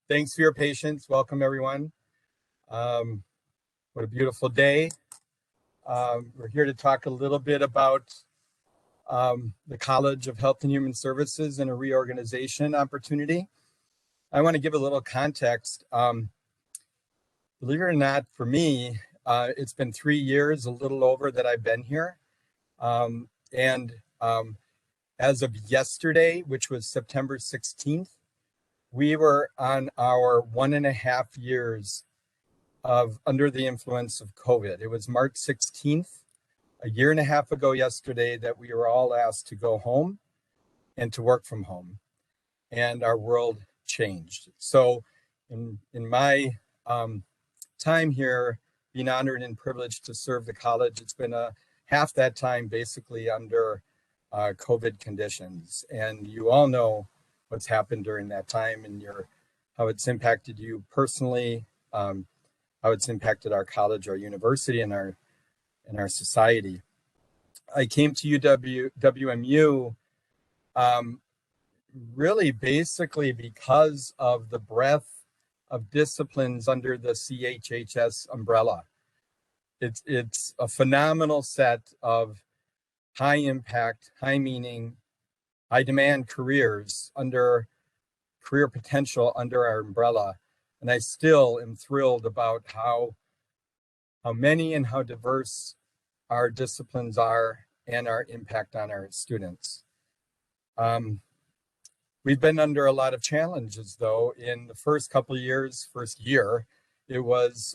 Thanks for your patience. Welcome, everyone. What a beautiful day. We're here to talk a little bit about the College of Health and Human Services and a reorganization opportunity. I want to give a little context. Believe it or not, for me, it's been 3 years, a little over, that I've been here. As of yesterday, which was September 16th, we were on our 1.5 years of under the influence of COVID. It was March 16th, a year and a half ago yesterday, that we were all asked to go home and to work from home, and our world changed. So in my time here, being honored and privileged to serve the college, it's been half that time basically under COVID conditions. And you all know what's happened during that time and how it's impacted you personally, how it's impacted our college, our university, and our society. I came to WMU really basically because of the breadth of disciplines under the CHHS umbrella. It's a phenomenal set of high impact, high meaning, high demand careers under career potential under our umbrella. And I still am thrilled about how many and how diverse our disciplines are and our impact on our students. We've been under a lot of challenges, though. In the first couple of years, first year, it was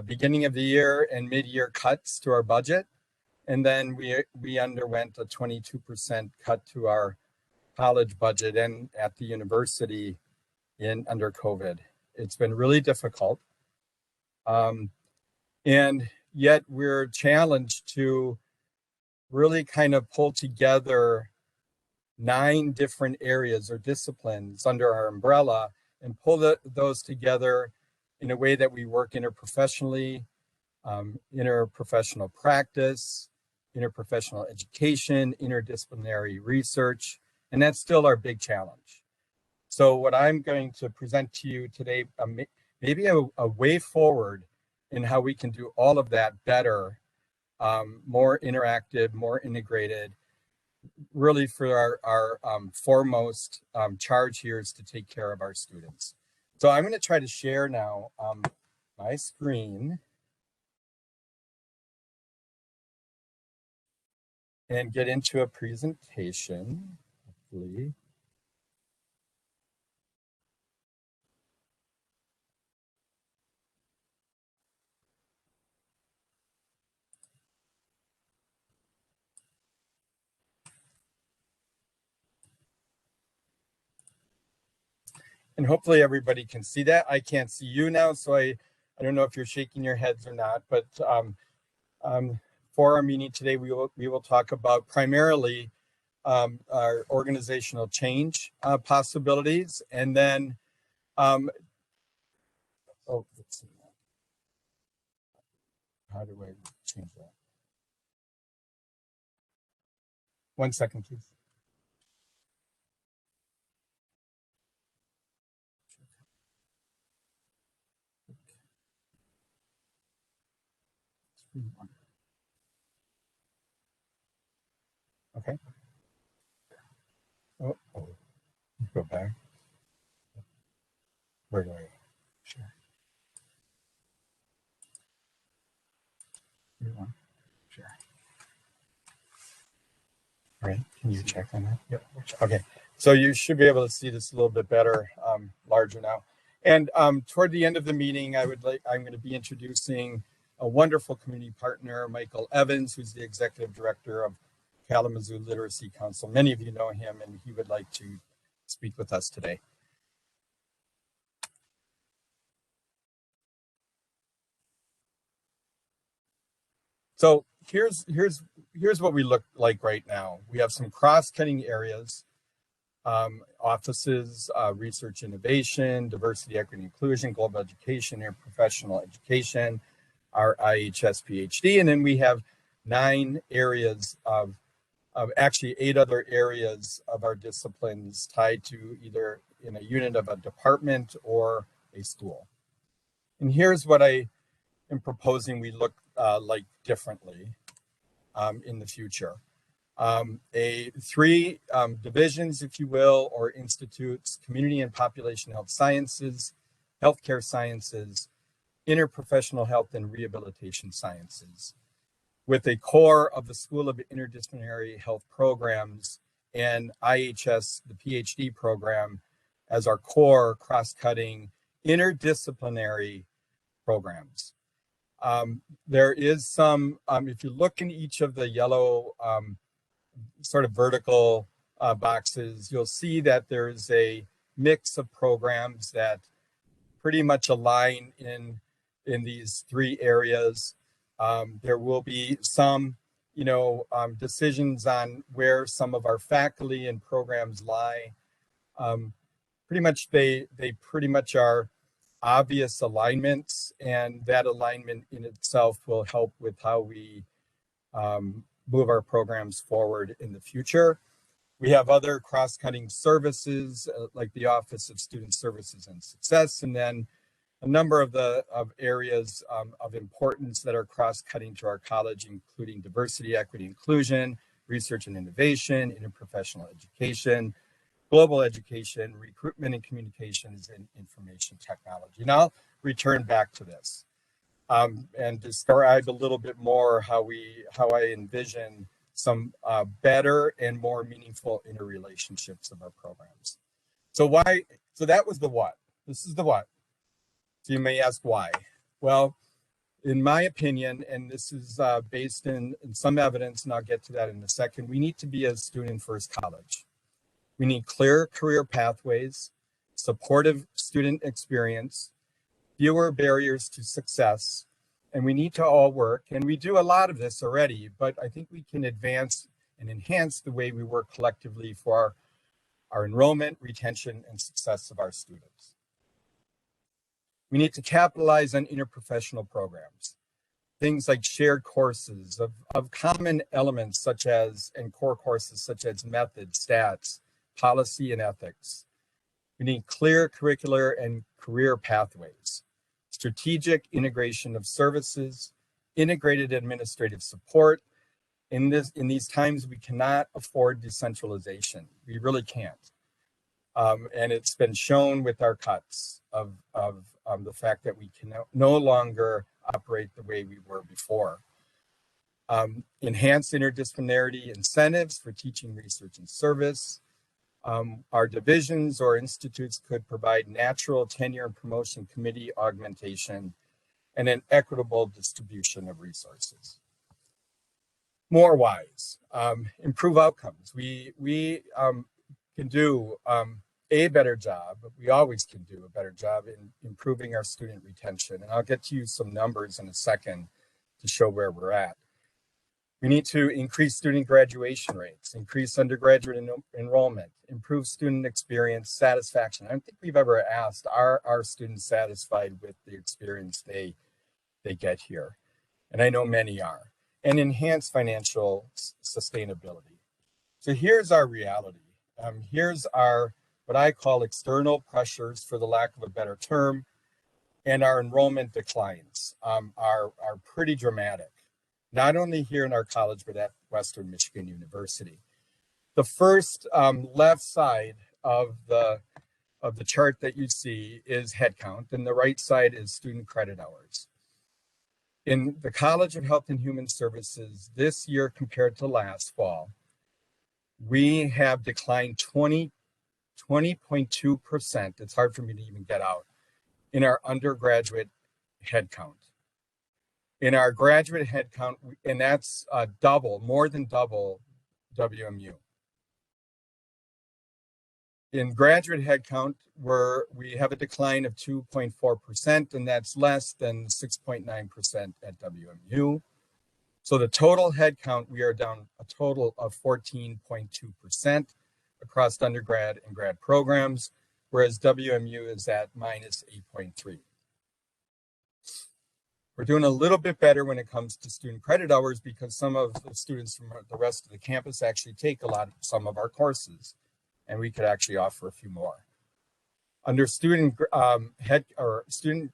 beginning of the year and mid-year cuts to our budget. And then we underwent a 22% cut to our college budget and at the university under COVID. It's been really difficult. And yet we're challenged to really kind of pull together 9 different areas or disciplines under our umbrella and pull those together in a way that we work interprofessionally, interprofessional practice, interprofessional education, interdisciplinary research, and that's still our big challenge. So what I'm going to present to you today, maybe a way forward in how we can do all of that better, more interactive, more integrated, really for our foremost charge here is to take care of our students. So I'm going to try to share now my screen and get into a presentation, hopefully. And hopefully everybody can see that. I can't see you now, so I don't know if you're shaking your heads or not, but for our meeting today, we will talk about primarily our organizational change possibilities, and then let's see. How do I change that? 1 second, please. Okay. Oh, go back. Where do I share? Share. All right. Can you check on that? Yep. Okay. So you should be able to see this a little bit better, larger now. And toward the end of the meeting, I'm going to be introducing a wonderful community partner, Michael Evans, who's the executive director of Kalamazoo Literacy Council. Many of you know him, and he would like to speak with us today. So here's what we look like right now. We have some cross-cutting areas, offices, research innovation, diversity, equity, inclusion, global education, interprofessional education, our IHS PhD, and then we have 9 areas of actually 8 other areas of our disciplines tied to either in a unit of a department or a school. And here's what I am proposing we look like differently in the future. Three divisions, if you will, or institutes: community and population health sciences, healthcare sciences, interprofessional health and rehabilitation sciences, with a core of the School of Interdisciplinary Health Programs and IHS, the PhD program, as our core cross-cutting interdisciplinary programs. There is some, if you look in each of the yellow sort of vertical boxes, you'll see that there's a mix of programs that pretty much align in these three areas. There will be some, decisions on where some of our faculty and programs lie. Pretty much they pretty much are obvious alignments, and that alignment in itself will help with how we move our programs forward in the future. We have other cross-cutting services like the Office of Student Services and Success, and then a number of areas of importance that are cross-cutting to our college, including diversity, equity, inclusion, research and innovation, interprofessional education, global education, recruitment and communications, and information technology. And I'll return back to this and describe a little bit more how I envision some better and more meaningful interrelationships of our programs. So that was the what. This is the what. So you may ask why. Well, in my opinion, and this is based in some evidence, and I'll get to that in a second, we need to be a student-first college. We need clear career pathways, supportive student experience, fewer barriers to success, and we need to all work. And we do a lot of this already, but I think we can advance and enhance the way we work collectively for our enrollment, retention, and success of our students. We need to capitalize on interprofessional programs, things like shared courses of common elements such as, and core courses such as methods, stats, policy, and ethics. We need clear curricular and career pathways, strategic integration of services, integrated administrative support. In these times, we cannot afford decentralization. We really can't. And it's been shown with our cuts of the fact that we can no longer operate the way we were before. Enhanced interdisciplinarity incentives for teaching, research, and service. Our divisions or institutes could provide natural tenure and promotion committee augmentation and an equitable distribution of resources. More wise, improve outcomes. We can do a better job, but we always can do a better job in improving our student retention. And I'll get to you some numbers in a second to show where we're at. We need to increase student graduation rates, increase undergraduate enrollment, improve student experience satisfaction. I don't think we've ever asked, are our students satisfied with the experience they get here? And I know many are. And enhance financial sustainability. So here's our reality. Here's our, what I call external pressures, for the lack of a better term, and our enrollment declines are pretty dramatic. Not only here in our college, but at Western Michigan University. The first left side of the chart that you see is headcount, and the right side is student credit hours. In the College of Health and Human Services this year compared to last fall, we have declined 20.2%. It's hard for me to even get out in our undergraduate headcount. In our graduate headcount, and that's more than double WMU. In graduate headcount, we have a decline of 2.4%, and that's less than 6.9% at WMU. So the total headcount, we are down a total of 14.2% across undergrad and grad programs, whereas WMU is at minus 8.3%. We're doing a little bit better when it comes to student credit hours because some of the students from the rest of the campus actually take some of our courses, and we could actually offer a few more. Under student student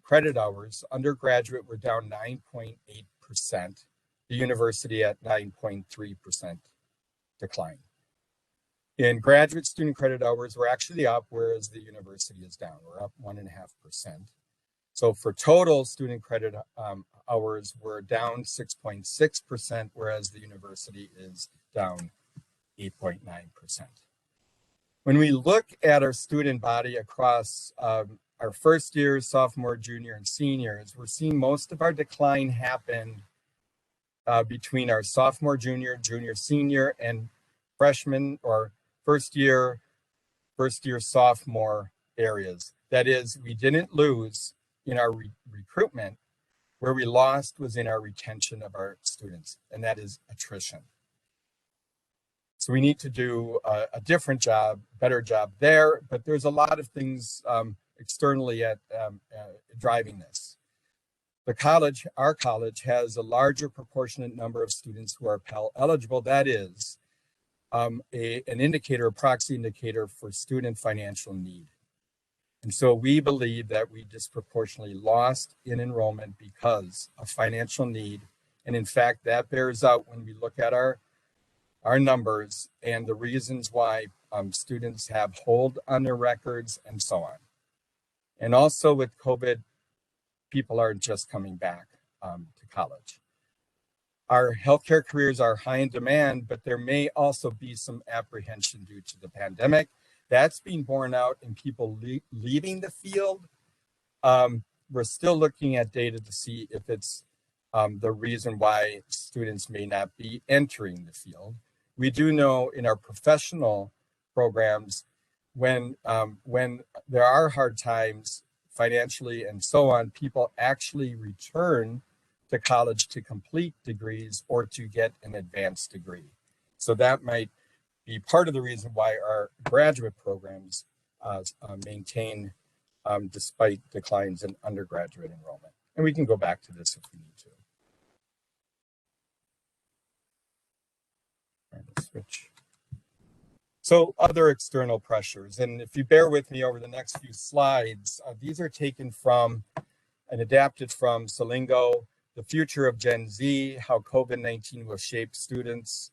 credit hours, undergraduate were down 9.8%, the university at 9.3% decline. In graduate student credit hours, we're actually up, whereas the university is down. We're up 1.5%. So for total student credit hours, we're down 6.6%, whereas the university is down 8.9%. When we look at our student body across our first years, sophomore, junior, and seniors, we're seeing most of our decline happen between our sophomore, junior, senior, and freshman or first year, sophomore areas. That is, we didn't lose in our recruitment. Where we lost was in our retention of our students, and that is attrition. So we need to do a different job, better job there, but there's a lot of things externally at driving this. Our college has a larger proportionate number of students who are Pell eligible. That is an indicator, a proxy indicator for student financial need. And so we believe that we disproportionately lost in enrollment because of financial need. And in fact, that bears out when we look at our numbers and the reasons why students have hold on their records and so on. And also with COVID, people aren't just coming back to college. Our healthcare careers are high in demand, but there may also be some apprehension due to the pandemic. That's being borne out in people leaving the field. We're still looking at data to see if it's the reason why students may not be entering the field. We do know in our professional programs, when there are hard times financially and so on, people actually return to college to complete degrees or to get an advanced degree. So that might be part of the reason why our graduate programs maintain despite declines in undergraduate enrollment. And we can go back to this if we need to. Switch. So other external pressures, and if you bear with me over the next few slides, these are taken from and adapted from Salingo, The Future of Gen Z, How COVID-19 Will Shape Students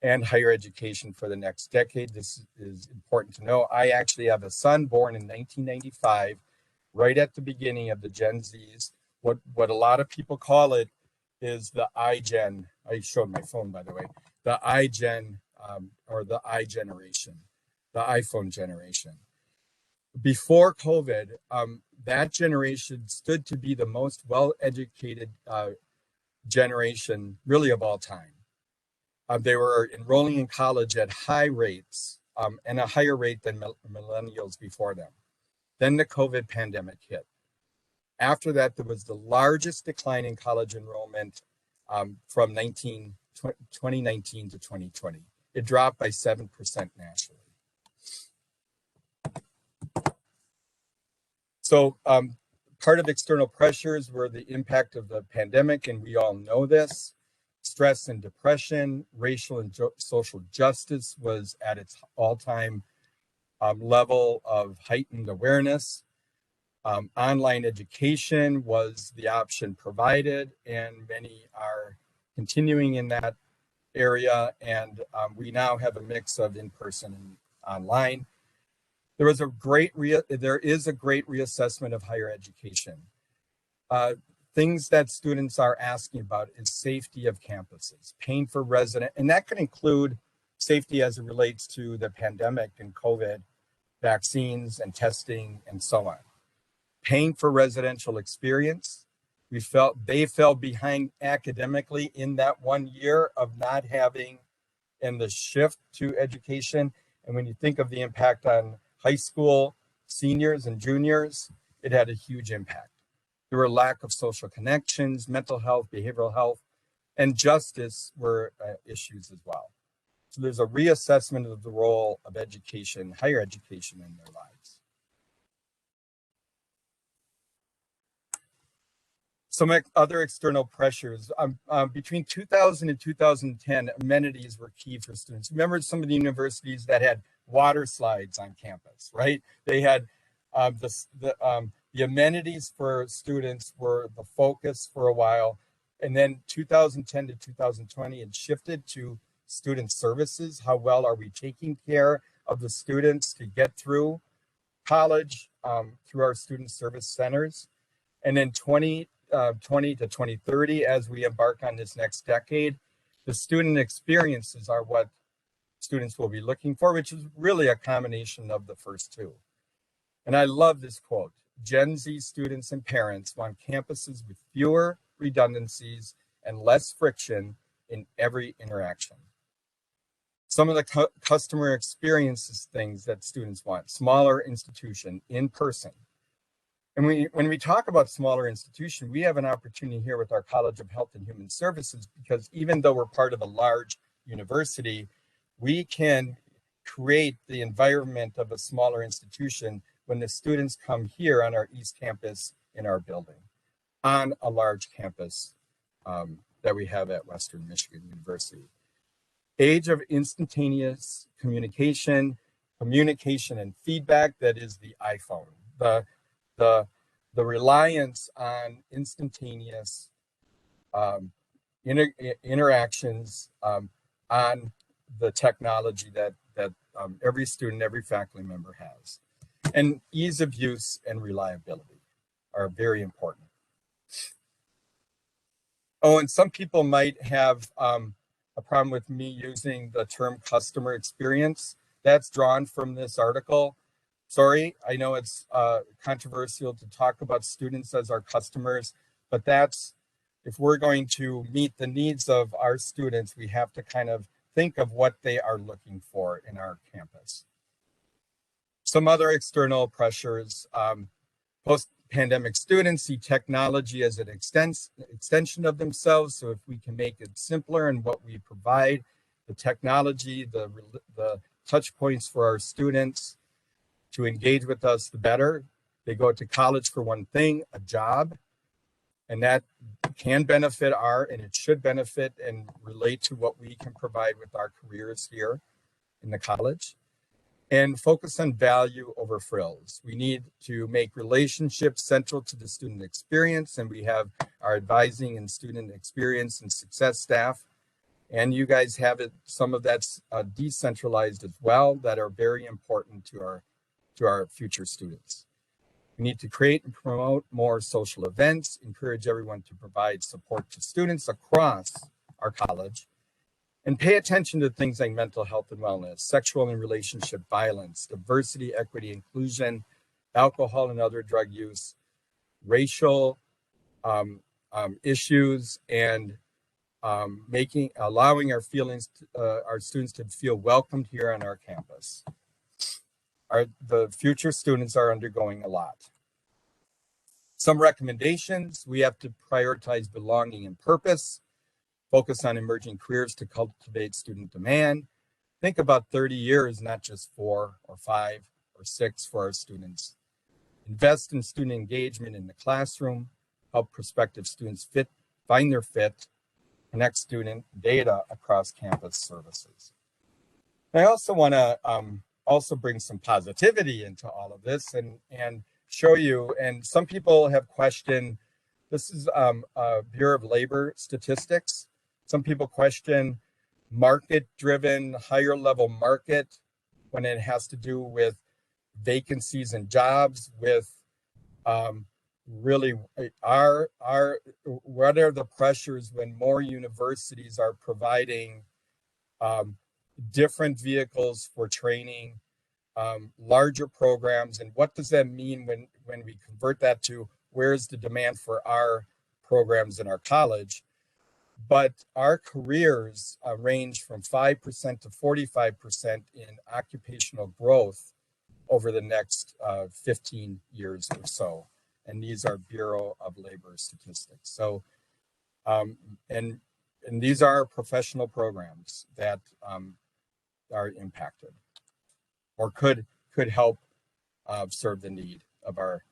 and Higher Education for the Next Decade. This is important to know. I actually have a son born in 1995, right at the beginning of the Gen Zs. What a lot of people call it is the iGen. I showed my phone, by the way. The iGen or the I generation, the iPhone generation. Before COVID, that generation stood to be the most well-educated generation, really, of all time. They were enrolling in college at high rates and a higher rate than millennials before them. Then the COVID pandemic hit. After that, there was the largest decline in college enrollment from 2019 to 2020. It dropped by 7% nationally. So part of external pressures were the impact of the pandemic, and we all know this. Stress and depression, racial and social justice was at its all-time level of heightened awareness. Online education was the option provided, and many are continuing in that area, and we now have a mix of in-person and online. There is a great reassessment of higher education. Things that students are asking about is safety of campuses, paying for resident, and that could include safety as it relates to the pandemic and COVID, vaccines and testing and so on. Paying for residential experience. They fell behind academically in that 1 year of not having and the shift to education. And when you think of the impact on high school seniors and juniors, it had a huge impact. There were lack of social connections, mental health, behavioral health, and justice were issues as well. So there's a reassessment of the role of education, higher education in their lives. Some other external pressures. Between 2000 and 2010, amenities were key for students. Remember some of the universities that had water slides on campus, right? They had the amenities for students were the focus for a while. And then 2010 to 2020, it shifted to student services. How well are we taking care of the students to get through college through our student service centers? And then 2020 to 2030, as we embark on this next decade, the student experiences are what students will be looking for, which is really a combination of the first two. And I love this quote: Gen Z students and parents want campuses with fewer redundancies and less friction in every interaction. Some of the customer experiences things that students want: smaller institution, in person. And when we talk about smaller institution, we have an opportunity here with our College of Health and Human Services, because even though we're part of a large university, we can create the environment of a smaller institution when the students come here on our East Campus in our building, on a large campus that we have at Western Michigan University. Age of instantaneous communication and feedback, that is the iPhone. The reliance on instantaneous interactions on the technology that every student, every faculty member has. And ease of use and reliability are very important. Oh, and some people might have a problem with me using the term customer experience. That's drawn from this article. Sorry, I know it's controversial to talk about students as our customers, but that's, if we're going to meet the needs of our students, we have to kind of think of what they are looking for in our campus. Some other external pressures: post-pandemic students see technology as an extension of themselves. So if we can make it simpler in what we provide, the technology, the touch points for our students to engage with us, the better. They go to college for one thing, a job, and that can benefit and it should benefit and relate to what we can provide with our careers here in the college. And focus on value over frills. We need to make relationships central to the student experience, and we have our advising and student experience and success staff. And you guys have it, some of that's decentralized as well, that are very important to our future students. We need to create and promote more social events, encourage everyone to provide support to students across our college, and pay attention to things like mental health and wellness, sexual and relationship violence, diversity, equity, inclusion, alcohol and other drug use, racial issues, and allowing our students to feel welcomed here on our campus. The future students are undergoing a lot. Some recommendations: we have to prioritize belonging and purpose, focus on emerging careers to cultivate student demand. Think about 30 years, not just 4 or 5 or 6 for our students. Invest in student engagement in the classroom, help prospective students find their fit, connect student data across campus services. I also want to also bring some positivity into all of this and show you, and some people have questioned, this is Bureau of Labor statistics. Some people question market-driven, higher-level market when it has to do with vacancies and jobs, with really what are the pressures when more universities are providing different vehicles for training, larger programs, and what does that mean when we convert that to where's the demand for our programs in our college? But our careers range from 5% to 45% in occupational growth over the next 15 years or so. And these are Bureau of Labor statistics. So, and these are professional programs that are impacted or could help serve the need of our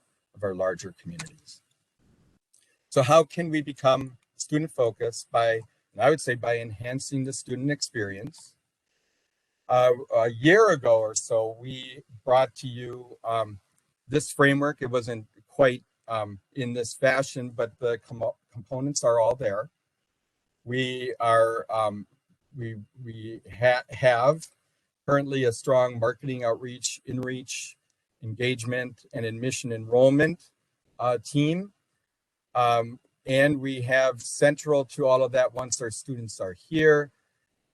larger communities. So how can we become student focused? I would say by enhancing the student experience, a year ago or so, we brought to you this framework. It wasn't quite in this fashion, but the components are all there. We are have currently a strong marketing outreach, in-reach, engagement, and admission enrollment team. And we have central to all of that, once our students are here,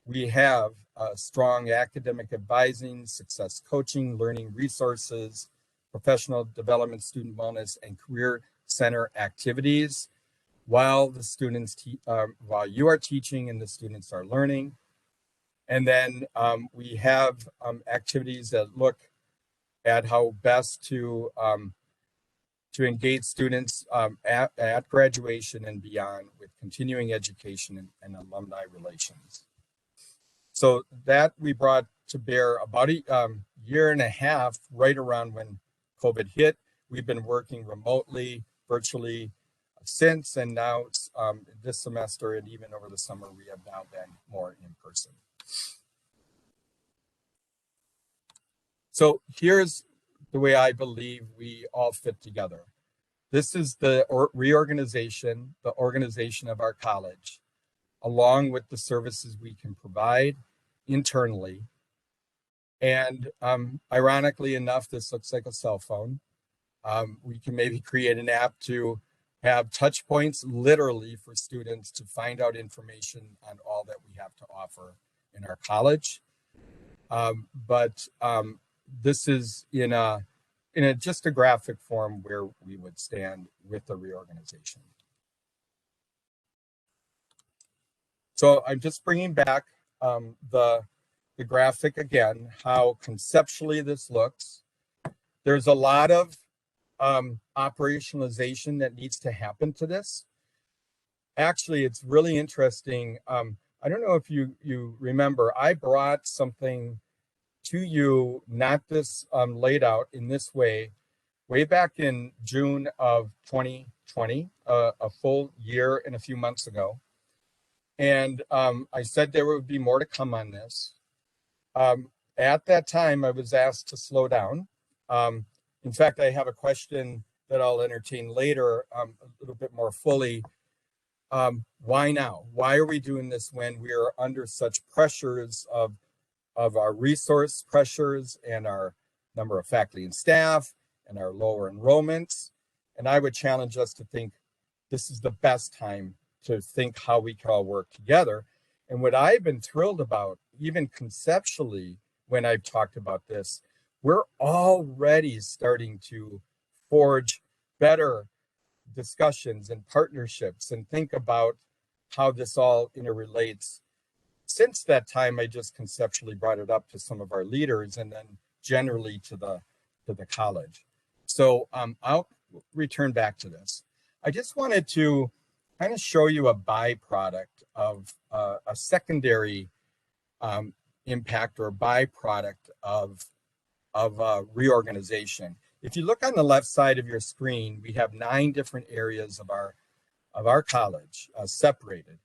we have strong academic advising, success coaching, learning resources, professional development, student wellness, and career center activities while the students, while you are teaching and the students are learning. And then we have activities that look at how best to engage students at graduation and beyond with continuing education and alumni relations. So that we brought to bear about a year and a half, right around when COVID hit. We've been working remotely, virtually since, and now this semester and even over the summer, we have now been more in person. So here's the way I believe we all fit together. This is the reorganization, the organization of our college, along with the services we can provide internally. And ironically enough, this looks like a cell phone. We can maybe create an app to have touch points literally for students to find out information on all that we have to offer in our college. But this is in just a graphic form where we would stand with the reorganization. So I'm just bringing back the graphic again, how conceptually this looks. There's a lot of operationalization that needs to happen to this. Actually, it's really interesting. I don't know if you remember, I brought something to you, not this laid out in this way back in June of 2020, a full year and a few months ago. And I said there would be more to come on this. At that time, I was asked to slow down. In fact, I have a question that I'll entertain later a little bit more fully. Why now? Why are we doing this when we are under such pressures of our resource pressures and our number of faculty and staff and our lower enrollments? And I would challenge us to think this is the best time to think how we can all work together. And what I've been thrilled about, even conceptually, when I've talked about this, we're already starting to forge better discussions and partnerships and think about how this all interrelates. Since that time, I just conceptually brought it up to some of our leaders and then generally to the college. So I'll return back to this. I just wanted to kind of show you a byproduct of a secondary impact or byproduct of reorganization. If you look on the left side of your screen, we have 9 different areas of our college separated.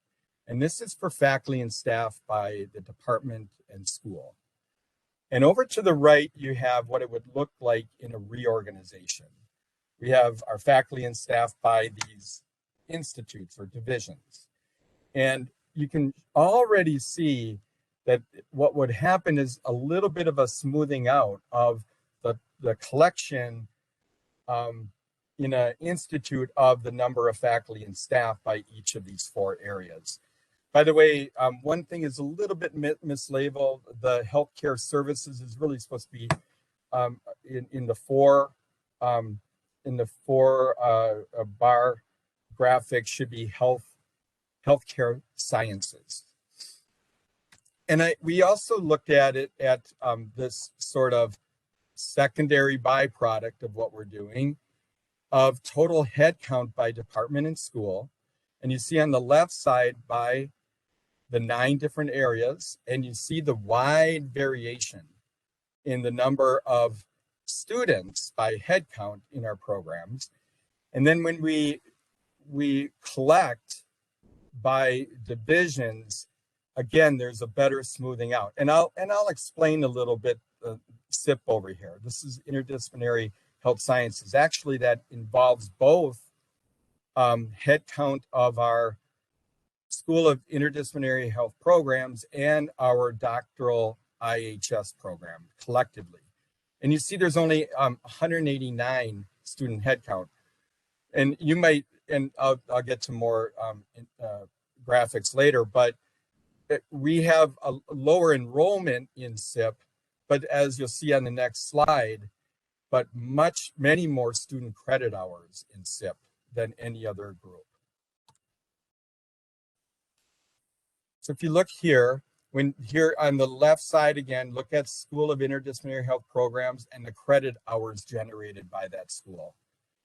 And this is for faculty and staff by the department and school. And over to the right, you have what it would look like in a reorganization. We have our faculty and staff by these institutes or divisions. And you can already see that what would happen is a little bit of a smoothing out of the collection in an institute of the number of faculty and staff by each of these 4 areas. By the way, one thing is a little bit mislabeled. The healthcare services is really supposed to be in the 4 bar graphic should be healthcare sciences. And we also looked at it at this sort of secondary byproduct of what we're doing of total head count by department and school. And you see on the left side by the 9 different areas, and you see the wide variation in the number of students by head count in our programs. And then when we collect by divisions, again, there's a better smoothing out. And I'll explain a little bit SIP over here. This is interdisciplinary health sciences. Actually, that involves both headcount of our School of Interdisciplinary Health programs and our doctoral IHS program collectively. And you see there's only 189 student headcount. And you might, and I'll get to more graphics later, but we have a lower enrollment in SIP, but as you'll see on the next slide, but many more student credit hours in SIP than any other group. So if you look here, here on the left side again, look at School of Interdisciplinary Health programs and the credit hours generated by that school.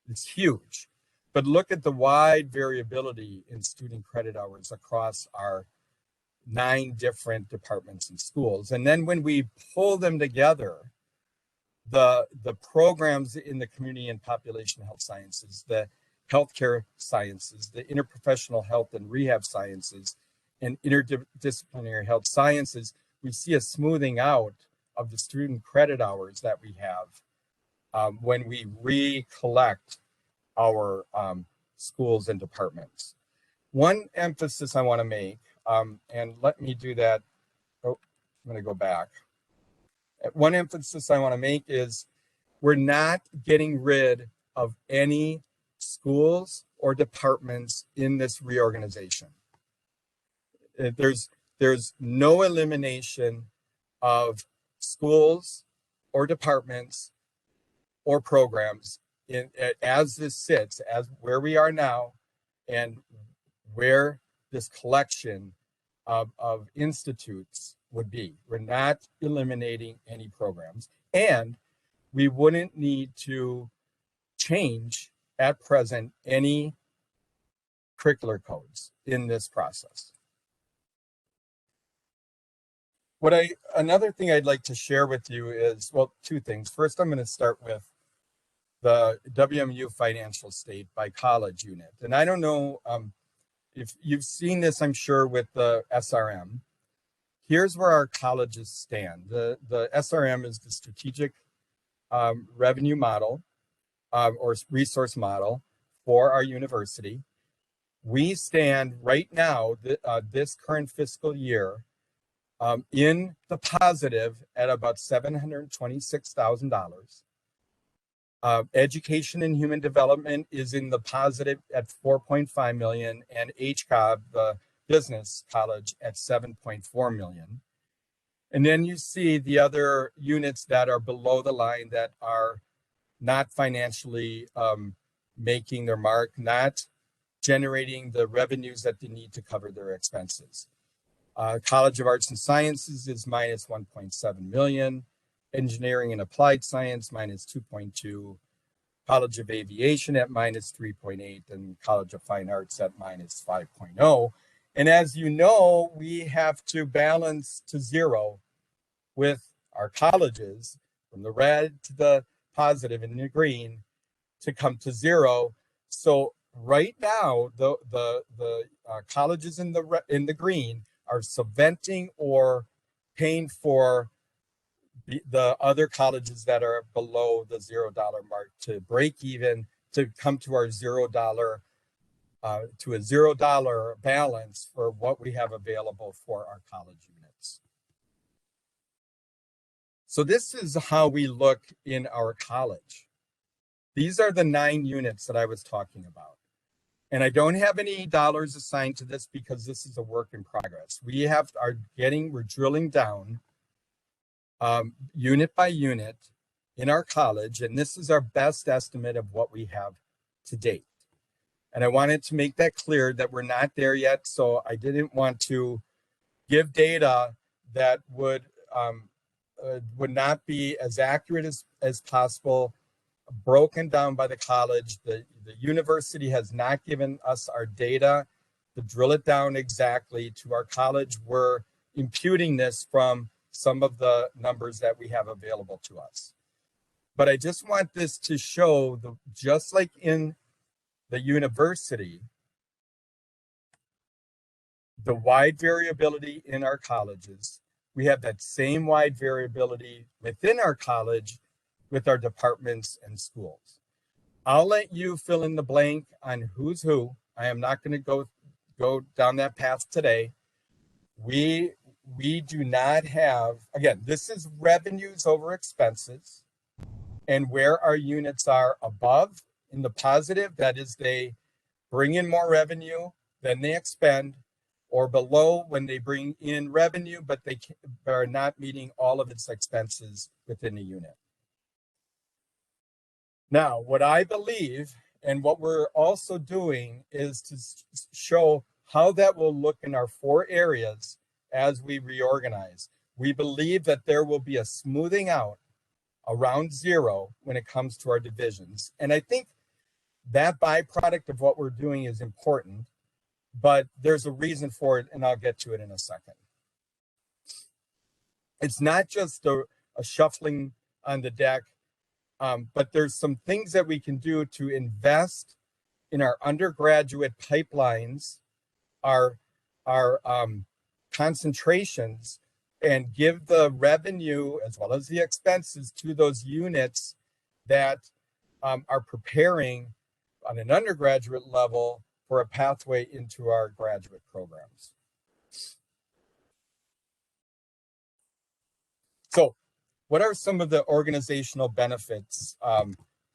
It's huge, but look at the wide variability in student credit hours across our 9 different departments and schools. And then when we pull them together, the programs in the community and population health sciences, the healthcare sciences, the interprofessional health and rehab sciences, and interdisciplinary health sciences, we see a smoothing out of the student credit hours that we have when we recollect our schools and departments. One emphasis I want to make, and let me do that. Oh, I'm going to go back. One emphasis I want to make is we're not getting rid of any schools or departments in this reorganization. There's no elimination of schools or departments or programs as this sits, as where we are now, and where this collection of institutes would be. We're not eliminating any programs, and we wouldn't need to change at present any curricular codes in this process. Another thing I'd like to share with you is, well, 2 things. First, I'm going to start with the WMU financial state by college unit. And I don't know if you've seen this, I'm sure, with the SRM. Here's where our colleges stand. The SRM is the strategic revenue model or resource model for our university. We stand right now, this current fiscal year, in the positive at about $726,000. Education and human development is in the positive at $4.5 million, and HCOB, the business college, at $7.4 million. And then you see the other units that are below the line that are not financially making their mark, not generating the revenues that they need to cover their expenses. College of Arts and Sciences is minus 1.7 million. Engineering and Applied Science minus 2.2. College of Aviation at minus 3.8, and College of Fine Arts at minus 5.0. And as you know, we have to balance to zero with our colleges from the red to the positive and the green to come to zero. So right now, the colleges in the green are subventing or paying for the other colleges that are below the $0 mark to break even, to come to our $0 to a $0 balance for what we have available for our college units. So this is how we look in our college. These are the 9 units that I was talking about. And I don't have any dollars assigned to this because this is a work in progress. We're drilling down unit by unit in our college, and this is our best estimate of what we have to date. And I wanted to make that clear that we're not there yet, so I didn't want to give data that would not be as accurate as possible, broken down by the college. The university has not given us our data to drill it down exactly to our college. We're imputing this from some of the numbers that we have available to us. But I just want this to show, just like in the university, the wide variability in our colleges. We have that same wide variability within our college with our departments and schools. I'll let you fill in the blank on who's who. I am not going to go down that path today. We do not have, again, this is revenues over expenses, and where our units are above in the positive, that is they bring in more revenue than they expend, or below when they bring in revenue, but they are not meeting all of its expenses within a unit. Now, what I believe and what we're also doing is to show how that will look in our 4 areas as we reorganize. We believe that there will be a smoothing out around 0 when it comes to our divisions. And I think that byproduct of what we're doing is important, but there's a reason for it, and I'll get to it in a second. It's not just a shuffling on the deck, but there's some things that we can do to invest in our undergraduate pipelines, our concentrations, and give the revenue as well as the expenses to those units that are preparing on an undergraduate level for a pathway into our graduate programs. So what are some of the organizational benefits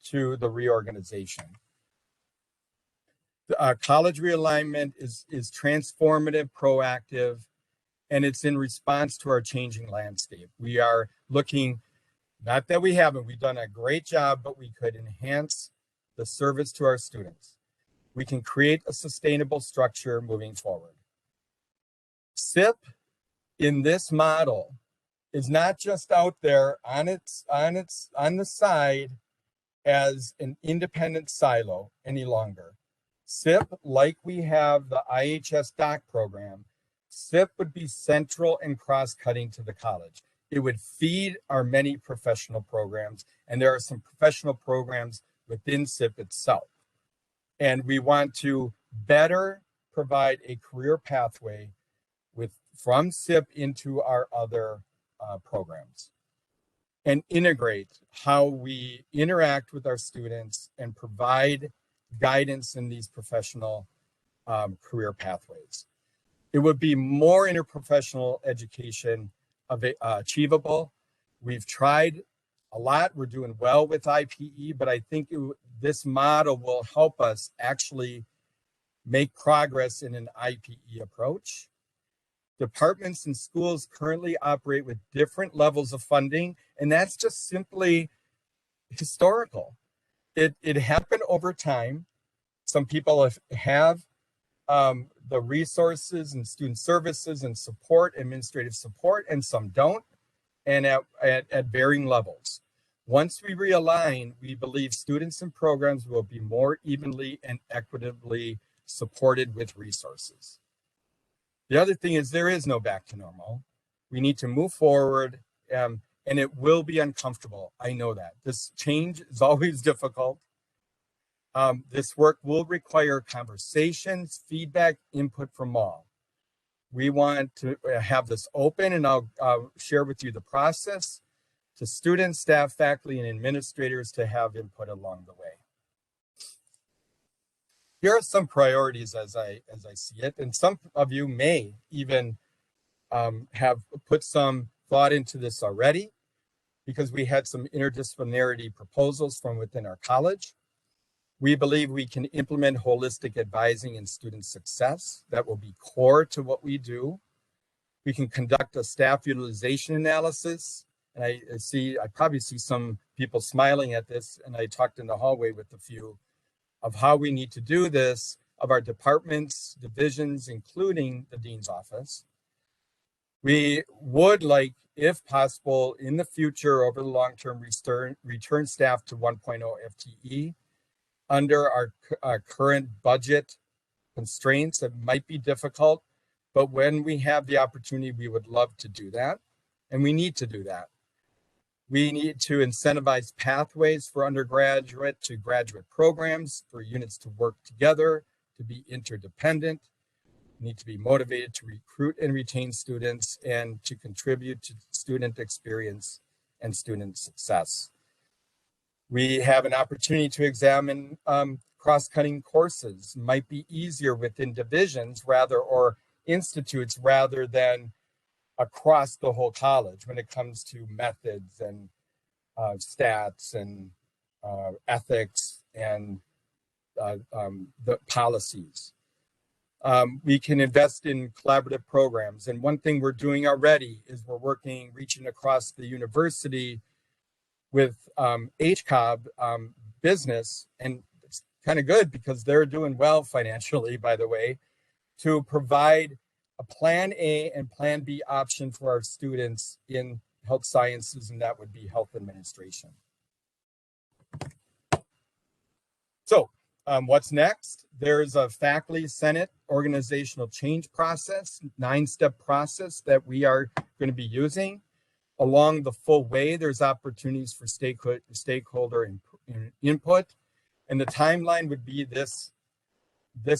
to the reorganization? College realignment is transformative, proactive, and it's in response to our changing landscape. We are looking, not that we haven't, we've done a great job, but we could enhance the service to our students. We can create a sustainable structure moving forward. SIP in this model is not just out there on the side as an independent silo any longer. SIP, like we have the IHS doc program, SIP would be central and cross-cutting to the college. It would feed our many professional programs, and there are some professional programs within SIP itself. And we want to better provide a career pathway from SIP into our other programs, and integrate how we interact with our students and provide guidance in these professional career pathways. It would be more interprofessional education achievable. We've tried a lot. We're doing well with IPE, but I think this model will help us actually make progress in an IPE approach. Departments and schools currently operate with different levels of funding, and that's just simply historical. It happened over time. Some people have the resources and student services and support, administrative support, and some don't, and at varying levels. Once we realign, we believe students and programs will be more evenly and equitably supported with resources. The other thing is there is no back to normal. We need to move forward, and it will be uncomfortable. I know that. This change is always difficult. This work will require conversations, feedback, input from all. We want to have this open, and I'll share with you the process to students, staff, faculty, and administrators to have input along the way. Here are some priorities as I see it, and some of you may even have put some thought into this already, because we had some interdisciplinarity proposals from within our college. We believe we can implement holistic advising in student success. That will be core to what we do. We can conduct a staff utilization analysis. And I probably see some people smiling at this, and I talked in the hallway with a few of how we need to do this, of our departments, divisions, including the dean's office. We would like, if possible, in the future, over the long term, return staff to 1.0 FTE. Under our current budget constraints, it might be difficult, but when we have the opportunity, we would love to do that, and we need to do that. We need to incentivize pathways for undergraduate to graduate programs, for units to work together, to be interdependent. need to be motivated to recruit and retain students and to contribute to student experience and student success. We have an opportunity to examine cross-cutting courses. Might be easier within divisions or institutes rather than across the whole college when it comes to methods and stats and ethics and the policies. We can invest in collaborative programs. And one thing we're doing already is we're reaching across the university with HCOB business, and it's kind of good because they're doing well financially, by the way, to provide a plan A and plan B option for our students in health sciences, and that would be health administration. So what's next? There's a faculty senate organizational change process, 9-step process that we are going to be using. Along the full way, there's opportunities for stakeholder input. And the timeline would be this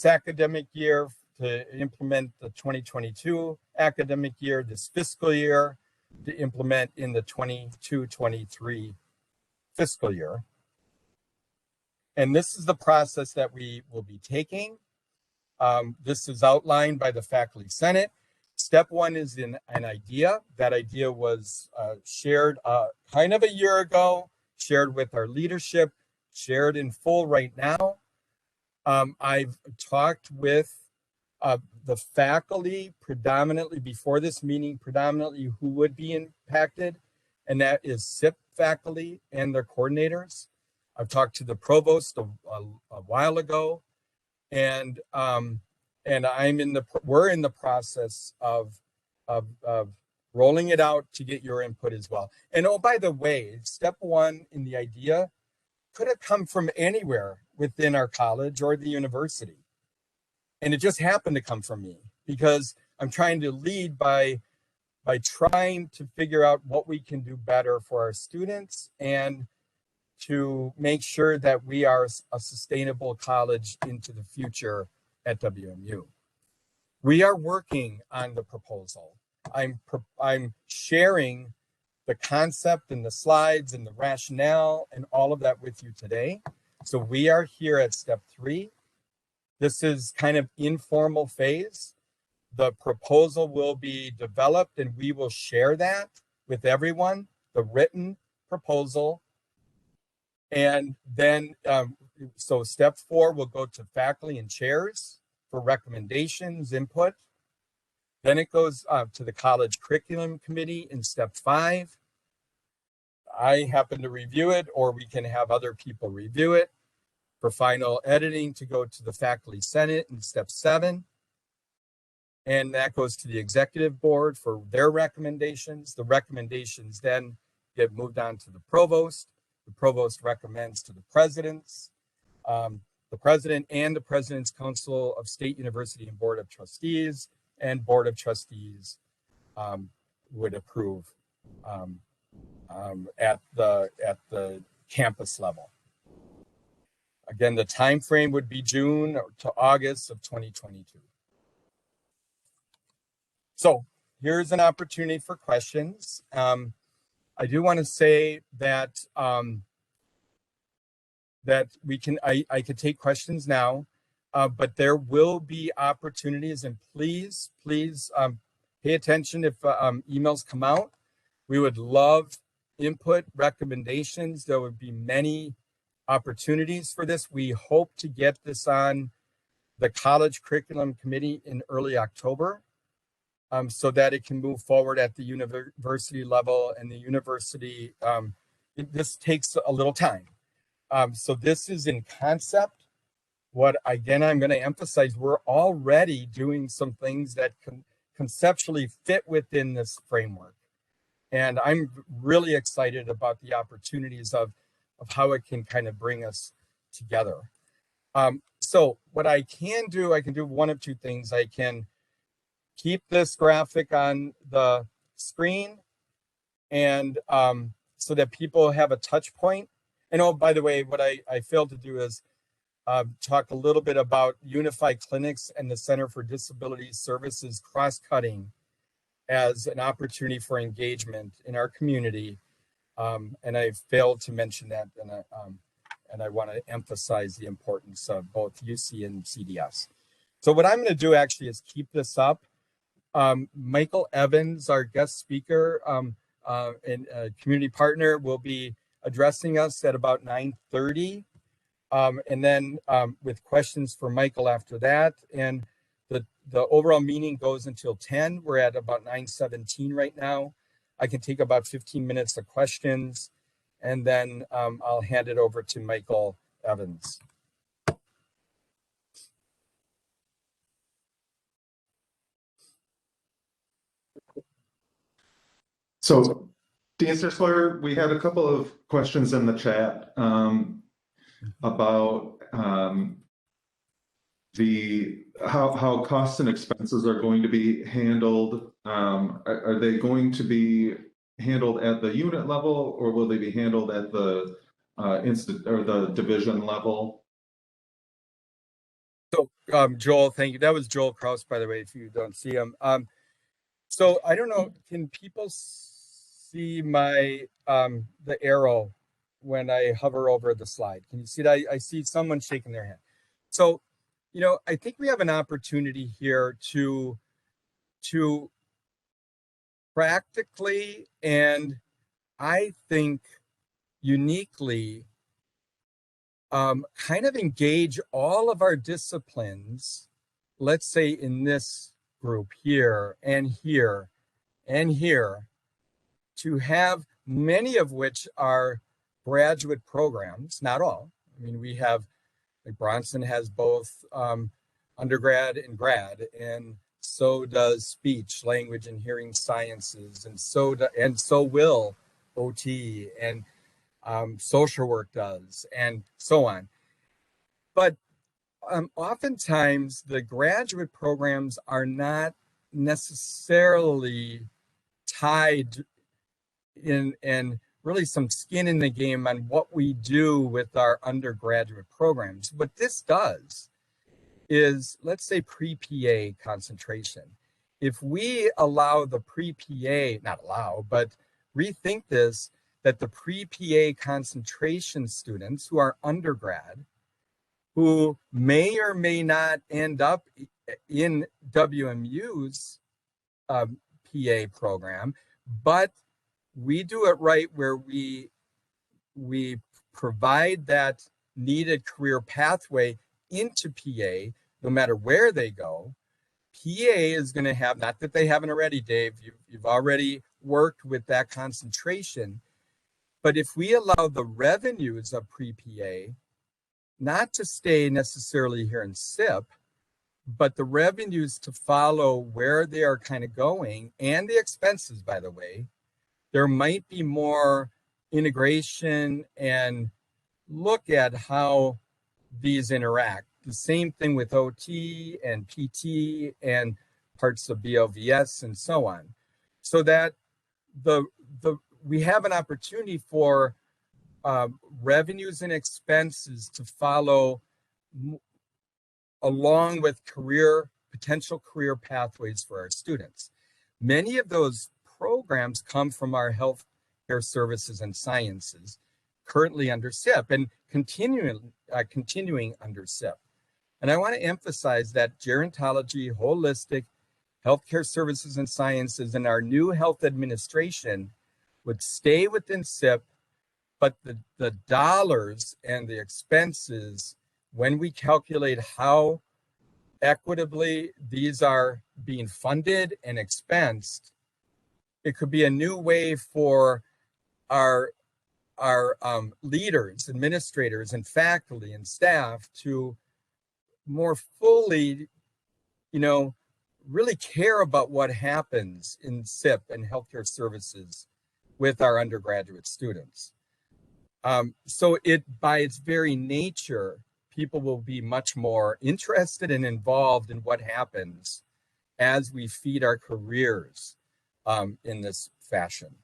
academic year to implement the 2022 academic year, this fiscal year to implement in the 22-23 fiscal year. And this is the process that we will be taking. This is outlined by the Faculty Senate. Step one is an idea. That idea was shared kind of a year ago, shared with our leadership, shared in full right now. I've talked with the faculty predominantly before this meeting, predominantly who would be impacted, and that is Sept faculty and their coordinators. I've talked to the provost a while ago, and we're in the process of rolling it out to get your input as well. And oh, by the way, step one in the idea could have come from anywhere within our college or the university. And it just happened to come from me because I'm trying to lead by trying to figure out what we can do better for our students and to make sure that we are a sustainable college into the future at WMU. We are working on the proposal. I'm sharing the concept and the slides and the rationale and all of that with you today. So we are here at step 3. This is kind of informal phase. The proposal will be developed and we will share that with everyone, the written proposal. And then, so step 4 will go to faculty and chairs for recommendations, input. Then it goes to the college curriculum committee in step 5. I happen to review it, or we can have other people review it for final editing to go to the faculty senate in step 7. And that goes to the executive board for their recommendations. The recommendations then get moved on to the provost. The provost recommends to the presidents. The president and the President's Council of State University and Board of Trustees and Board of Trustees would approve at the campus level. Again, the time frame would be June to August of 2022. So here's an opportunity for questions. I do want to say that that I could take questions now, but there will be opportunities, and please pay attention if emails come out. We would love input, recommendations. There would be many opportunities for this. We hope to get this on the college curriculum committee in early October, so that it can move forward at the university level, and the university, this takes a little time. So this is in concept. What, again, I'm going to emphasize, we're already doing some things that can conceptually fit within this framework. And I'm really excited about the opportunities of how it can kind of bring us together. So what I can do one of two things. I can keep this graphic on the screen, and so that people have a touch point. And oh, by the way, what I failed to do is talk a little bit about Unified Clinics and the Center for Disability Services cross-cutting as an opportunity for engagement in our community. And I failed to mention that, and I want to emphasize the importance of both UC and CDS. So what I'm going to do actually is keep this up. Michael Evans, our guest speaker and community partner, will be addressing us at about 9:30. And then with questions for Michael after that. And the overall meeting goes until 10. We're at about 9:17 right now. I can take about 15 minutes of questions, and then I'll hand it over to Michael Evans. So, Dean Sisler, we had a couple of questions in the chat about how costs and expenses are going to be handled. Are they going to be handled at the unit level, or will they be handled at the the division level? So, Joel, thank you. That was Joel Kraus, by the way, if you don't see him. So I don't know, can people see my the arrow when I hover over the slide? Can you see that? I see someone shaking their hand. So, you know, I think we have an opportunity here to practically and I think uniquely kind of engage all of our disciplines, let's say in this group here and here and here, to have many of which are graduate programs, not all. I mean, we have, like Bronson has both undergrad and grad, and so does speech, language, and hearing sciences, and so will OT, and social work does, and so on. But oftentimes the graduate programs are not necessarily tied in and really some skin in the game on what we do with our undergraduate programs. What this does is, let's say, pre-PA concentration. If we allow the pre-PA, not allow, but rethink this, that the pre-PA concentration students who are undergrad, who may or may not end up in WMU's PA program, but we do it right where we provide that needed career pathway into PA, no matter where they go. PA is going to have, not that they haven't already, Dave, you've already worked with that concentration, but if we allow the revenues of pre-PA not to stay necessarily here in SIP, but the revenues to follow where they are kind of going, and the expenses, by the way, there might be more integration and look at how these interact. The same thing with OT and PT and parts of BLVS and so on. So that we have an opportunity for revenues and expenses to follow along with potential career pathways for our students. Many of those programs come from our healthcare services and sciences, currently under SIP and continuing under SIP. And I want to emphasize that gerontology, holistic healthcare services and sciences, and our new health administration would stay within SIP, but the dollars and the expenses, when we calculate how equitably these are being funded and expensed, it could be a new way for our leaders, administrators, and faculty and staff to more fully, really care about what happens in SIP and healthcare services with our undergraduate students. So by its very nature, people will be much more interested and involved in what happens as we feed our careers in this fashion.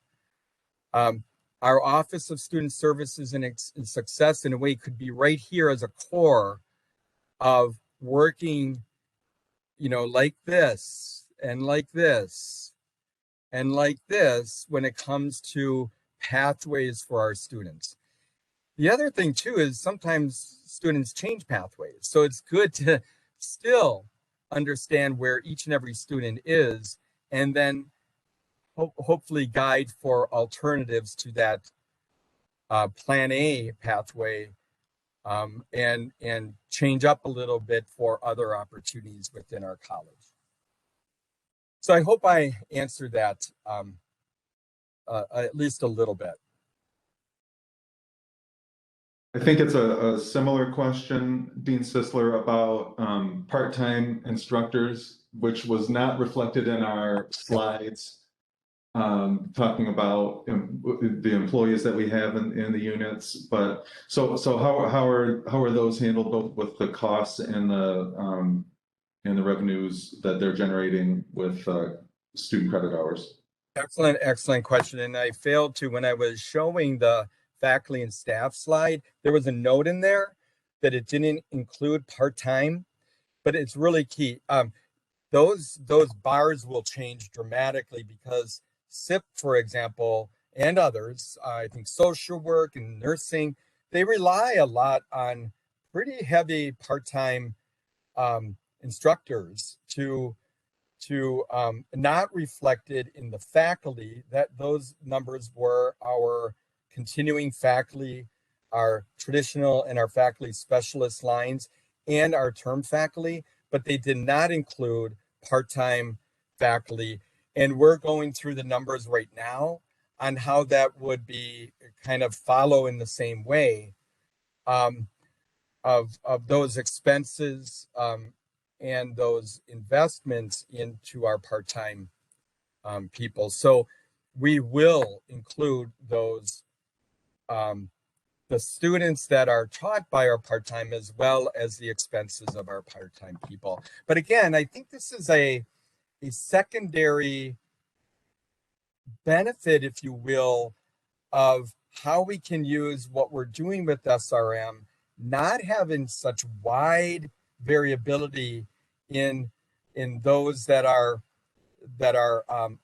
Our Office of Student Services and Success, in a way, could be right here as a core of working, like this and like this and like this when it comes to pathways for our students. The other thing too is sometimes students change pathways. So it's good to still understand where each and every student is, and then hopefully guide for alternatives to that plan A pathway, and change up a little bit for other opportunities within our college. So I hope I answered that at least a little bit. I think it's a similar question, Dean Sisler, about part-time instructors, which was not reflected in our slides, talking about the employees that we have in the units. But so how are those handled, both with the costs and the revenues that they're generating with student credit hours? Excellent question. And I failed to, when I was showing the faculty and staff slide, there was a note in there that it didn't include part-time, but it's really key. Those bars will change dramatically because Sept, for example, and others, I think social work and nursing, they rely a lot on pretty heavy part-time instructors to not reflected in the faculty. That those numbers were our continuing faculty, our traditional and our faculty specialist lines, and our term faculty, but they did not include part-time faculty. And we're going through the numbers right now on how that would be kind of follow in the same way of those expenses and those investments into our part-time people. So we will include those the students that are taught by our part-time, as well as the expenses of our part-time people. But again, I think this is a secondary benefit, if you will, of how we can use what we're doing with SRM, not having such wide variability in those that are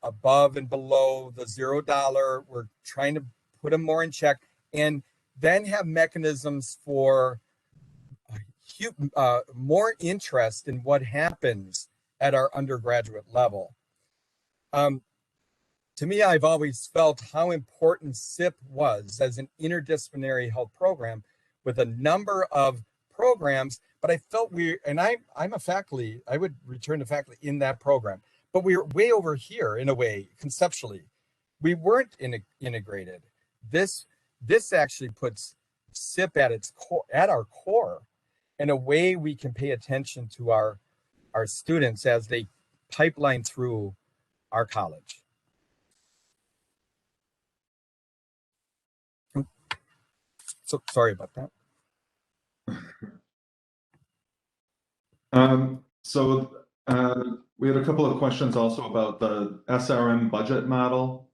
above and below the $0. We're trying to put them more in check, and then have mechanisms for more interest in what happens at our undergraduate level. To me, I've always felt how important SIP was as an interdisciplinary health program with a number of programs, but I felt I'm a faculty, I would return to faculty in that program, but we were way over here in a way, conceptually. We weren't integrated. This actually puts SIP at its core, at our core, in a way we can pay attention to our students as they pipeline through our college. So sorry about that. We had a couple of questions also about the SRM budget model.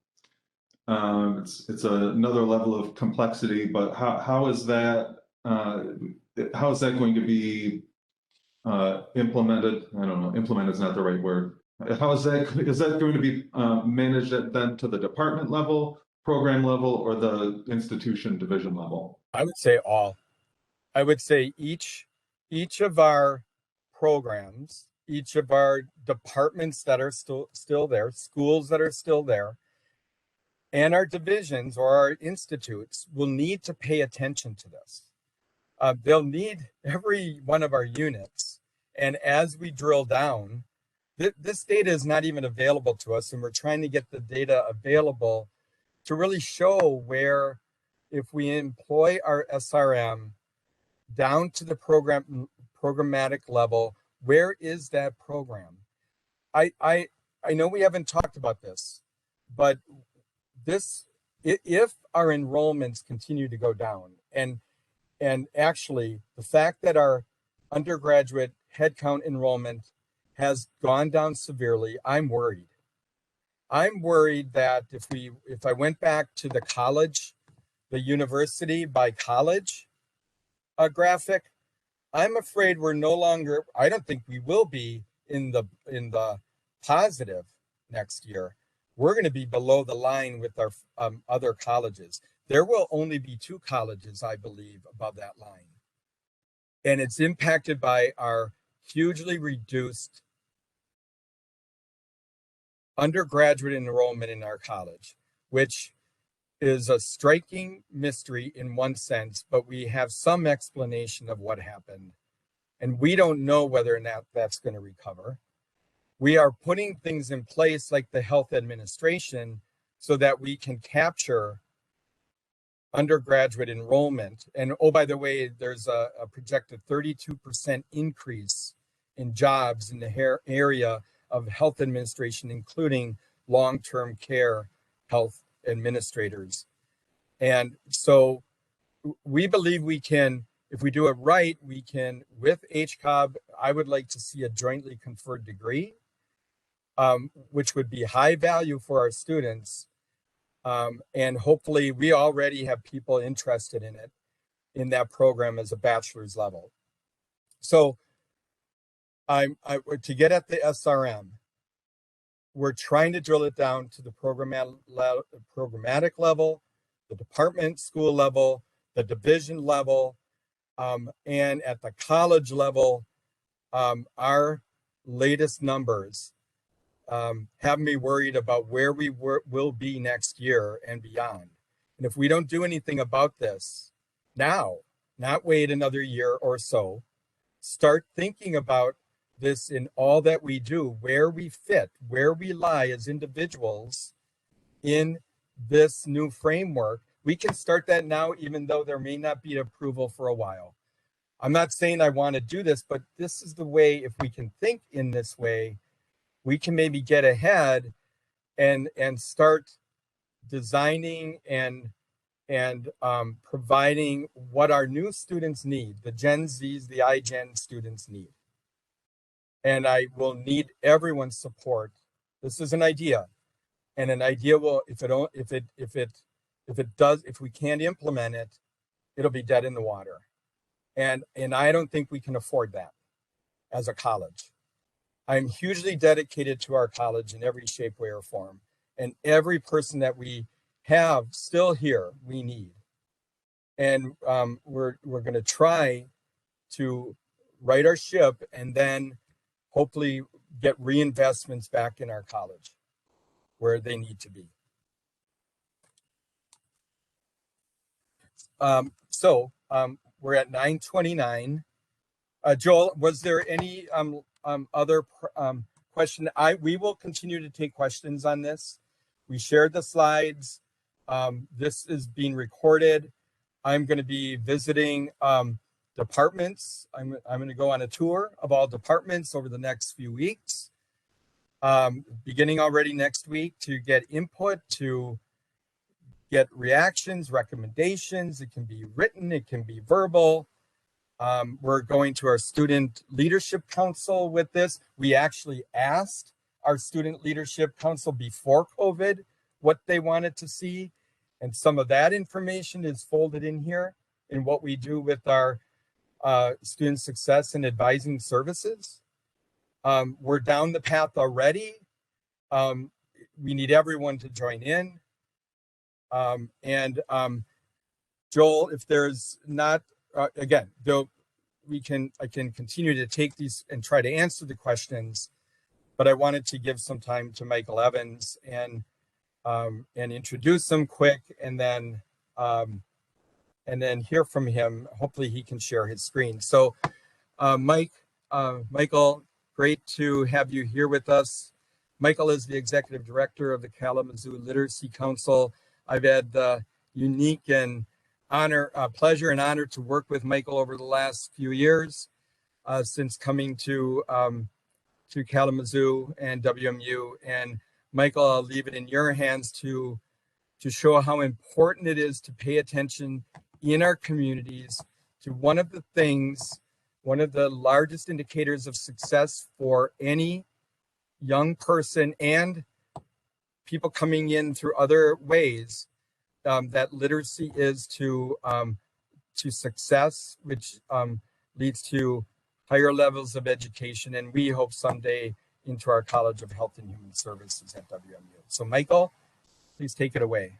It's another level of complexity, but how is that going to be implemented? I don't know. Implemented is not the right word. How is that going to be managed then to the department level, program level, or the institution division level? I would say all. I would say each of our programs, each of our departments that are still there, schools that are still there, and our divisions or our institutes will need to pay attention to this. They'll need every one of our units. And as we drill down, this data is not even available to us, and we're trying to get the data available to really show where, if we employ our SRM down to the programmatic level, where is that program? I know we haven't talked about this, but if our enrollments continue to go down, and actually the fact that our undergraduate headcount enrollment has gone down severely, I'm worried. I'm worried that if I went back to the university by college graphic, I'm afraid we're no longer, I don't think we will be in the positive next year. We're going to be below the line with our other colleges. There will only be 2 colleges, I believe, above that line. And it's impacted by our hugely reduced undergraduate enrollment in our college, which is a striking mystery in one sense, but we have some explanation of what happened. And we don't know whether or not that's going to recover. We are putting things in place like the health administration so that we can capture undergraduate enrollment. And oh, by the way, there's a projected 32% increase in jobs in the area of health administration, including long-term care health administrators. And so we believe we can, if we do it right, we can, with HCOB, I would like to see a jointly conferred degree, which would be high value for our students. And hopefully we already have people interested in it, in that program as a bachelor's level. So to get at the SRM, we're trying to drill it down to the programmatic level, the department school level, the division level, and at the college level. Our latest numbers have me worried about where we will be next year and beyond. And if we don't do anything about this now, not wait another year or so, start thinking about this in all that we do, where we fit, where we lie as individuals in this new framework. We can start that now, even though there may not be approval for a while. I'm not saying I want to do this, but this is the way, if we can think in this way, we can maybe get ahead and start designing and providing what our new students need, the Gen Zs, the iGen students need. And I will need everyone's support. This is an idea, and an idea will, if we can't implement it, it'll be dead in the water. And I don't think we can afford that as a college. I'm hugely dedicated to our college in every shape, way, or form. And every person that we have still here, we need. And we're going to try to right our ship and then hopefully get reinvestments back in our college where they need to be. We're at 9:29. Joel, was there any other question? We will continue to take questions on this. We shared the slides. This is being recorded. I'm going to be visiting departments. I'm going to go on a tour of all departments over the next few weeks, beginning already next week, to get input, to get reactions, recommendations. It can be written, it can be verbal. We're going to our Student Leadership Council with this. We actually asked our Student Leadership Council before COVID what they wanted to see. And some of that information is folded in here in what we do with our student success and advising services. We're down the path already. We need everyone to join in. Joel, if there's not, again, though I can continue to take these and try to answer the questions, but I wanted to give some time to Michael Evans and introduce him quick, and then hear from him. Hopefully he can share his screen. So Michael, great to have you here with us. Michael is the executive director of the Kalamazoo Literacy Council. I've had the unique and pleasure and honor to work with Michael over the last few years since coming to Kalamazoo and WMU. And Michael, I'll leave it in your hands to show how important it is to pay attention in our communities to one of the largest indicators of success for any young person and people coming in through other ways, that literacy is to success, which leads to higher levels of education, and we hope someday into our College of Health and Human Services at WMU. So Michael, please take it away.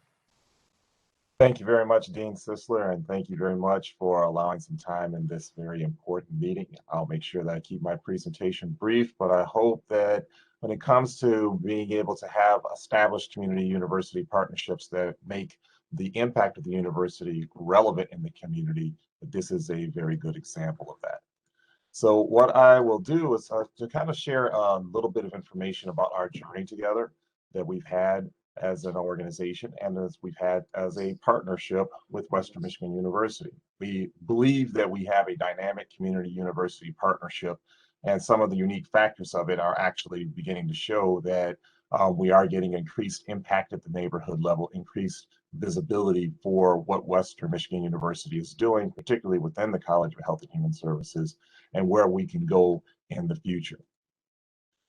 Thank you very much, Dean Sisler, and thank you very much for allowing some time in this very important meeting. I'll make sure that I keep my presentation brief, but I hope that when it comes to being able to have established community university partnerships that make the impact of the university relevant in the community, that this is a very good example of that. So what I will do is to kind of share a little bit of information about our journey together that we've had as an organization and as we've had as a partnership with Western Michigan University. We believe that we have a dynamic community university partnership, and some of the unique factors of it are actually beginning to show that we are getting increased impact at the neighborhood level, increased visibility for what Western Michigan University is doing, particularly within the College of Health and Human Services, and where we can go in the future.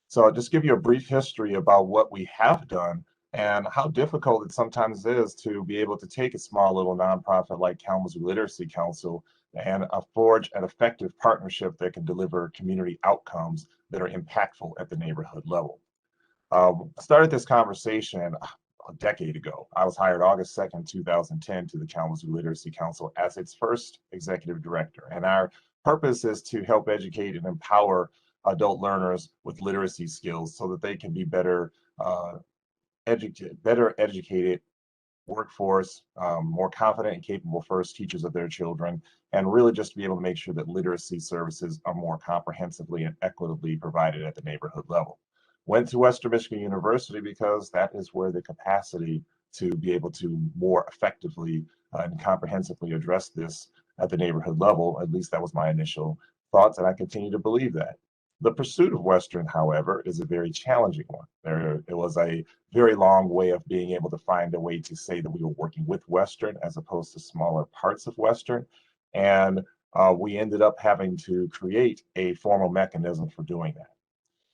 So I'll just give you a brief history about what we have done and how difficult it sometimes is to be able to take a small little nonprofit like Kalamazoo Literacy Council and forge an effective partnership that can deliver community outcomes that are impactful at the neighborhood level. I started this conversation a decade ago. I was hired August 2nd, 2010 to the Kalamazoo Literacy Council as its first executive director. And our purpose is to help educate and empower adult learners with literacy skills so that they can be better educated workforce, more confident and capable first teachers of their children, and really just to be able to make sure that literacy services are more comprehensively and equitably provided at the neighborhood level. Went to Western Michigan University because that is where the capacity to be able to more effectively and comprehensively address this at the neighborhood level, at least that was my initial thoughts, and I continue to believe that. The pursuit of Western, however, is a very challenging one. It was a very long way of being able to find a way to say that we were working with Western as opposed to smaller parts of Western. And we ended up having to create a formal mechanism for doing that.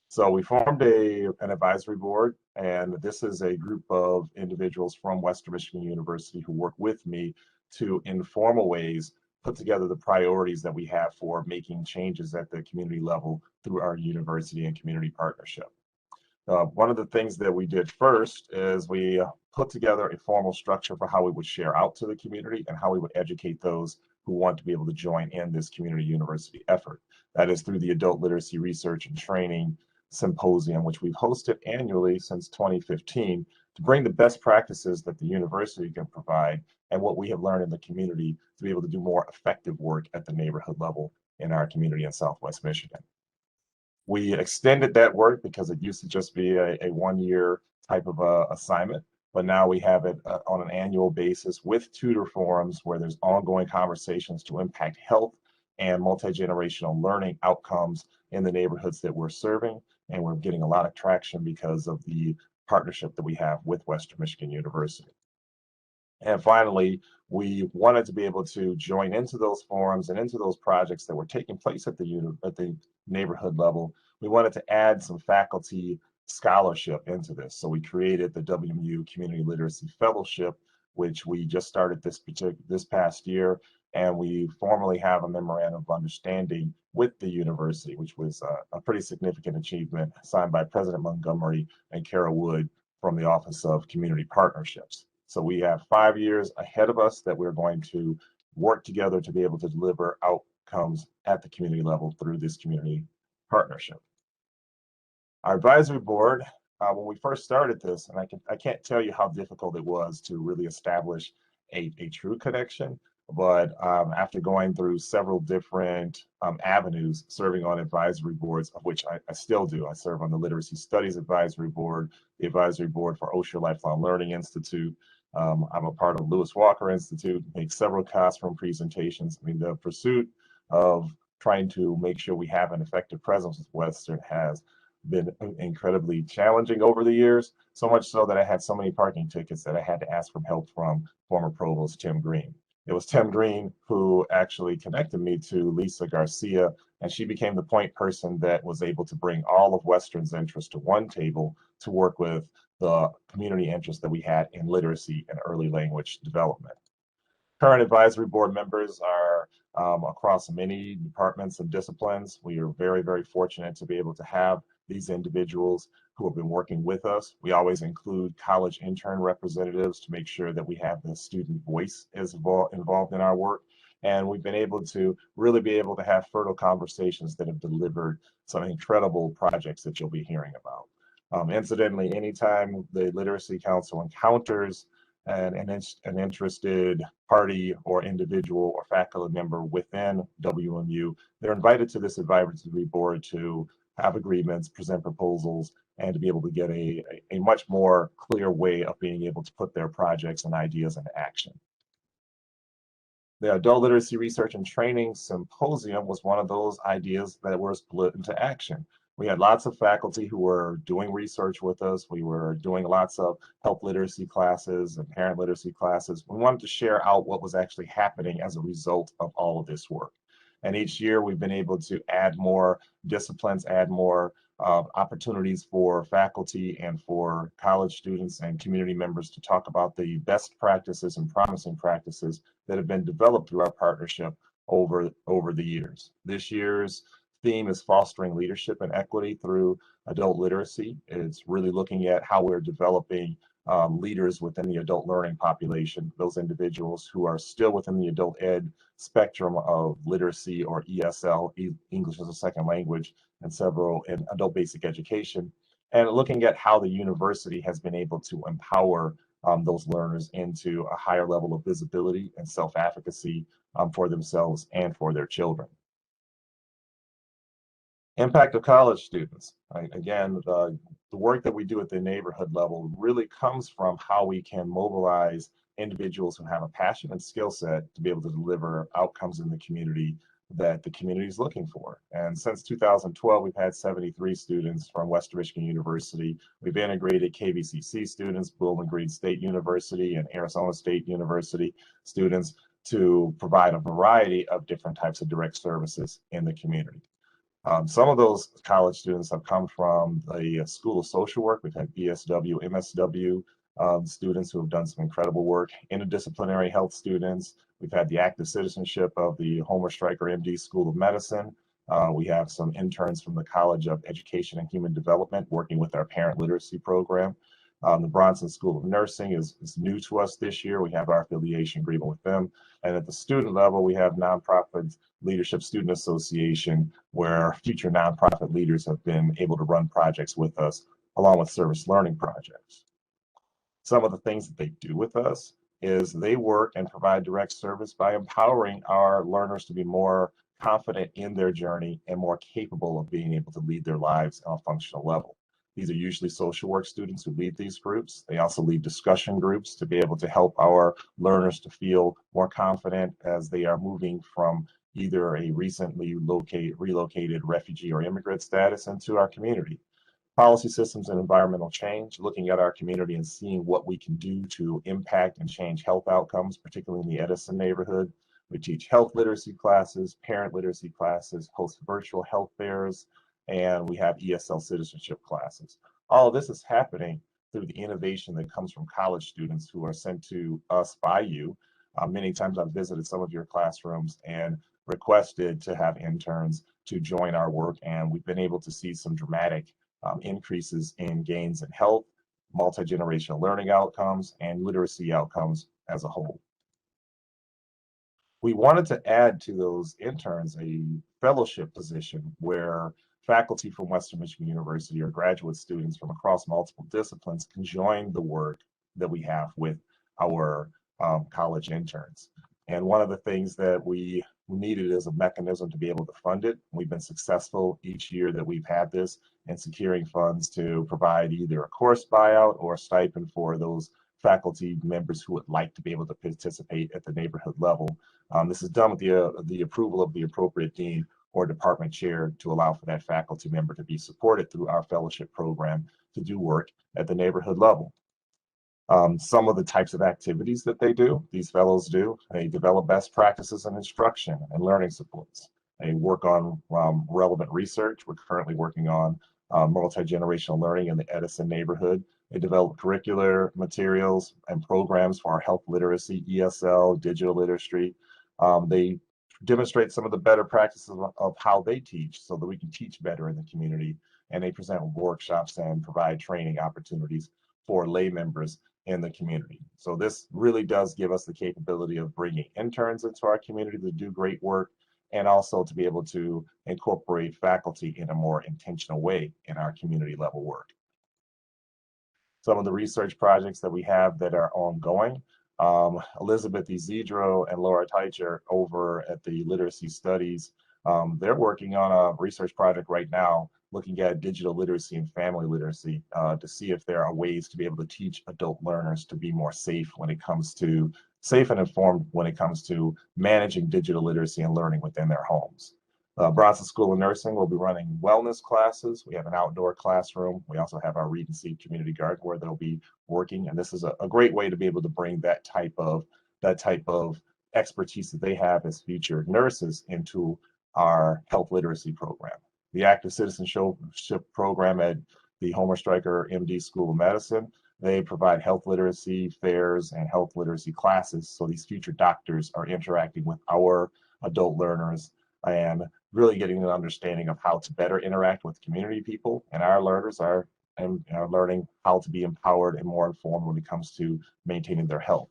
So we formed an advisory board, and this is a group of individuals from Western Michigan University who work with me to, in formal ways, put together the priorities that we have for making changes at the community level through our university and community partnership. One of the things that we did first is we put together a formal structure for how we would share out to the community and how we would educate those who want to be able to join in this community university effort. That is through the Adult Literacy Research and Training Symposium, which we've hosted annually since 2015 to bring the best practices that the university can provide and what we have learned in the community to be able to do more effective work at the neighborhood level in our community in Southwest Michigan. We extended that work because it used to just be a one-year type of assignment, but now we have it on an annual basis with tutor forums where there's ongoing conversations to impact health and multi-generational learning outcomes in the neighborhoods that we're serving. And we're getting a lot of traction because of the partnership that we have with Western Michigan University. And finally, we wanted to be able to join into those forums and into those projects that were taking place at the neighborhood level. We wanted to add some faculty scholarship into this. So we created the WMU Community Literacy Fellowship, which we just started this past year. And we formally have a memorandum of understanding with the university, which was a pretty significant achievement signed by President Montgomery and Kara Wood from the Office of Community Partnerships. So we have 5 years ahead of us that we're going to work together to be able to deliver outcomes at the community level through this community partnership. Our advisory board, when we first started this, and I can't tell you how difficult it was to really establish a true connection, but after going through several different avenues serving on advisory boards, of which I still do. I serve on the Literacy Studies Advisory Board, the Advisory Board for Osher Lifelong Learning Institute. I'm a part of Lewis Walker Institute, make several classroom presentations. I mean, the pursuit of trying to make sure we have an effective presence with Western has been incredibly challenging over the years, so much so that I had so many parking tickets that I had to ask for help from former Provost Tim Green. It was Tim Green who actually connected me to Lisa Garcia, and she became the point person that was able to bring all of Western's interests to one table to work with the community interest that we had in literacy and early language development. Current advisory board members are across many departments and disciplines. We are very, very fortunate to be able to have these individuals who have been working with us. We always include college intern representatives to make sure that we have the student voice as involved in our work. And we've been able to really be able to have fertile conversations that have delivered some incredible projects that you'll be hearing about. Incidentally, anytime the Literacy Council encounters an interested party or individual or faculty member within WMU, they're invited to this advisory board to have agreements, present proposals, and to be able to get a much more clear way of being able to put their projects and ideas into action. The Adult Literacy Research and Training Symposium was one of those ideas that were split into action. We had lots of faculty who were doing research with us. We were doing lots of health literacy classes and parent literacy classes. We wanted to share out what was actually happening as a result of all of this work. And each year we've been able to add more disciplines, add more opportunities for faculty and for college students and community members to talk about the best practices and promising practices that have been developed through our partnership over the years. This year's theme is fostering leadership and equity through adult literacy. It's really looking at how we're developing leaders within the adult learning population, those individuals who are still within the adult ed spectrum of literacy or ESL, English as a second language, and several in adult basic education, and looking at how the university has been able to empower those learners into a higher level of visibility and self-advocacy for themselves and for their children. Impact of college students. Right? Again, the work that we do at the neighborhood level really comes from how we can mobilize individuals who have a passion and skill set to be able to deliver outcomes in the community that the community is looking for. And since 2012, we've had 73 students from Western Michigan University. We've integrated KVCC students, Bowling Green State University, and Arizona State University students to provide a variety of different types of direct services in the community. Some of those college students have come from the School of Social Work. We've had BSW, MSW students who have done some incredible work, interdisciplinary health students. We've had the active citizenship of the Homer Stryker MD School of Medicine. We have some interns from the College of Education and Human Development working with our parent literacy program. The Bronson School of Nursing is new to us this year. We have our affiliation agreement with them. And at the student level, we have Nonprofit Leadership Student Association, where future nonprofit leaders have been able to run projects with us, along with service learning projects. Some of the things that they do with us is they work and provide direct service by empowering our learners to be more confident in their journey and more capable of being able to lead their lives on a functional level. These are usually social work students who lead these groups. They also lead discussion groups to be able to help our learners to feel more confident as they are moving from either a recently relocated refugee or immigrant status into our community. Policy systems and environmental change, looking at our community and seeing what we can do to impact and change health outcomes, particularly in the Edison neighborhood. We teach health literacy classes, parent literacy classes, host virtual health fairs, and we have ESL citizenship classes. All of this is happening through the innovation that comes from college students who are sent to us by you. Many times I've visited some of your classrooms and requested to have interns to join our work, and we've been able to see some dramatic increases in gains in health, multi-generational learning outcomes, and literacy outcomes as a whole. We wanted to add to those interns a fellowship position where faculty from Western Michigan University or graduate students from across multiple disciplines can join the work that we have with our college interns. And one of the things that we needed is a mechanism to be able to fund it. We've been successful each year that we've had this in securing funds to provide either a course buyout or a stipend for those faculty members who would like to be able to participate at the neighborhood level. This is done with the approval of the appropriate dean or department chair to allow for that faculty member to be supported through our fellowship program to do work at the neighborhood level. Some of the types of activities that these fellows do, they develop best practices in instruction and learning supports. They work on relevant research. We're currently working on multi-generational learning in the Edison neighborhood. They develop curricular materials and programs for our health literacy, ESL, digital literacy. They demonstrate some of the better practices of how they teach so that we can teach better in the community. And they present workshops and provide training opportunities for lay members in the community. So this really does give us the capability of bringing interns into our community to do great work, and also to be able to incorporate faculty in a more intentional way in our community level work. Some of the research projects that we have that are ongoing, Elizabeth Isidro and Laura Teicher over at the Literacy Studies, they're working on a research project right now looking at digital literacy and family literacy to see if there are ways to be able to teach adult learners to be more safe when it comes to safe and informed when it comes to managing digital literacy and learning within their homes. Bronson School of Nursing will be running wellness classes. We have an outdoor classroom. We also have our Read and See community garden where they'll be working. And this is a great way to be able to bring that type of expertise that they have as future nurses into our health literacy program. The Active Citizenship program at the Homer Stryker MD School of Medicine, they provide health literacy fairs and health literacy classes. So these future doctors are interacting with our adult learners and really getting an understanding of how to better interact with community people. And our learners are learning how to be empowered and more informed when it comes to maintaining their health.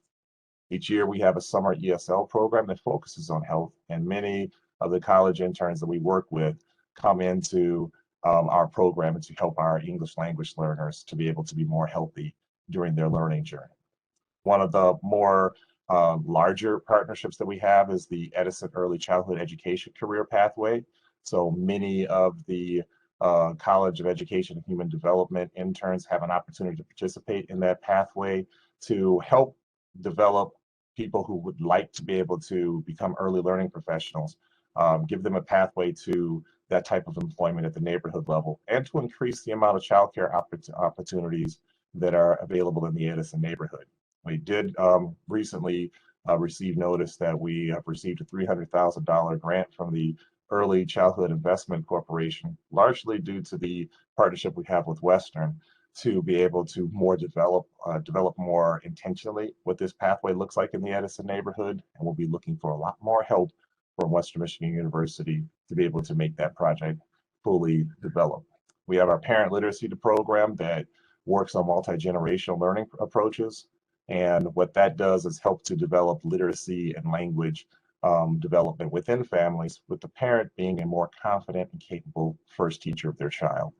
Each year we have a summer ESL program that focuses on health, and many of the college interns that we work with come into our program to help our English language learners to be able to be more healthy during their learning journey. One of the more larger partnerships that we have is the Edison Early Childhood Education Career Pathway. So many of the College of Education and Human Development interns have an opportunity to participate in that pathway to help develop people who would like to be able to become early learning professionals, give them a pathway to that type of employment at the neighborhood level, and to increase the amount of childcare opportunities that are available in the Edison neighborhood. We did recently receive notice that we have received a $300,000 grant from the Early Childhood Investment Corporation, largely due to the partnership we have with Western, to be able to develop more intentionally what this pathway looks like in the Edison neighborhood. And we'll be looking for a lot more help from Western Michigan University to be able to make that project fully develop. We have our parent literacy program that works on multi-generational learning approaches. And what that does is help to develop literacy and language development within families, with the parent being a more confident and capable first teacher of their child.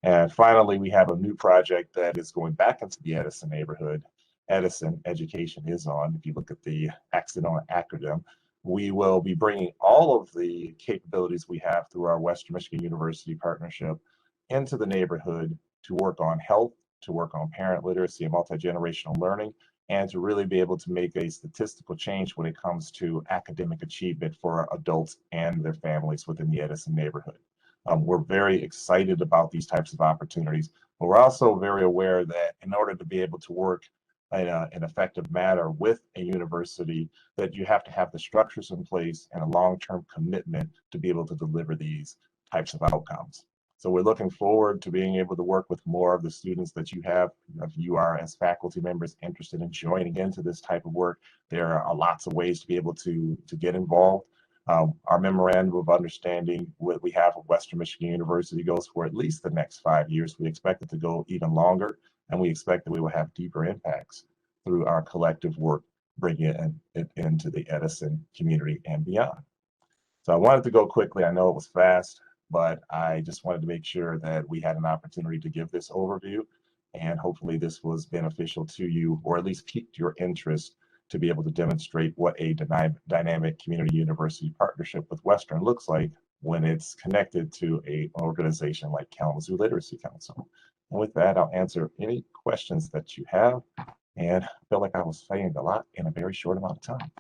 And finally, we have a new project that is going back into the Edison neighborhood. Edison Education is on. If you look at the acronym, we will be bringing all of the capabilities we have through our Western Michigan University partnership into the neighborhood to work on health, to work on parent literacy and multi-generational learning, and to really be able to make a statistical change when it comes to academic achievement for adults and their families within the Edison neighborhood. We're very excited about these types of opportunities, but we're also very aware that in order to be able to work in an effective manner with a university, that you have to have the structures in place and a long-term commitment to be able to deliver these types of outcomes. So we're looking forward to being able to work with more of the students that you have. If you are, as faculty members, interested in joining into this type of work, there are lots of ways to be able to get involved. Our memorandum of understanding what we have with Western Michigan University goes for at least the next 5 years. We expect it to go even longer, and we expect that we will have deeper impacts through our collective work, bringing it into the Edison community and beyond. So I wanted to go quickly. I know it was fast, but I just wanted to make sure that we had an opportunity to give this overview, and hopefully this was beneficial to you, or at least piqued your interest to be able to demonstrate what a dynamic community university partnership with Western looks like when it's connected to an organization like Kalamazoo Literacy Council. And with that, I'll answer any questions that you have, and I feel like I was saying a lot in a very short amount of time.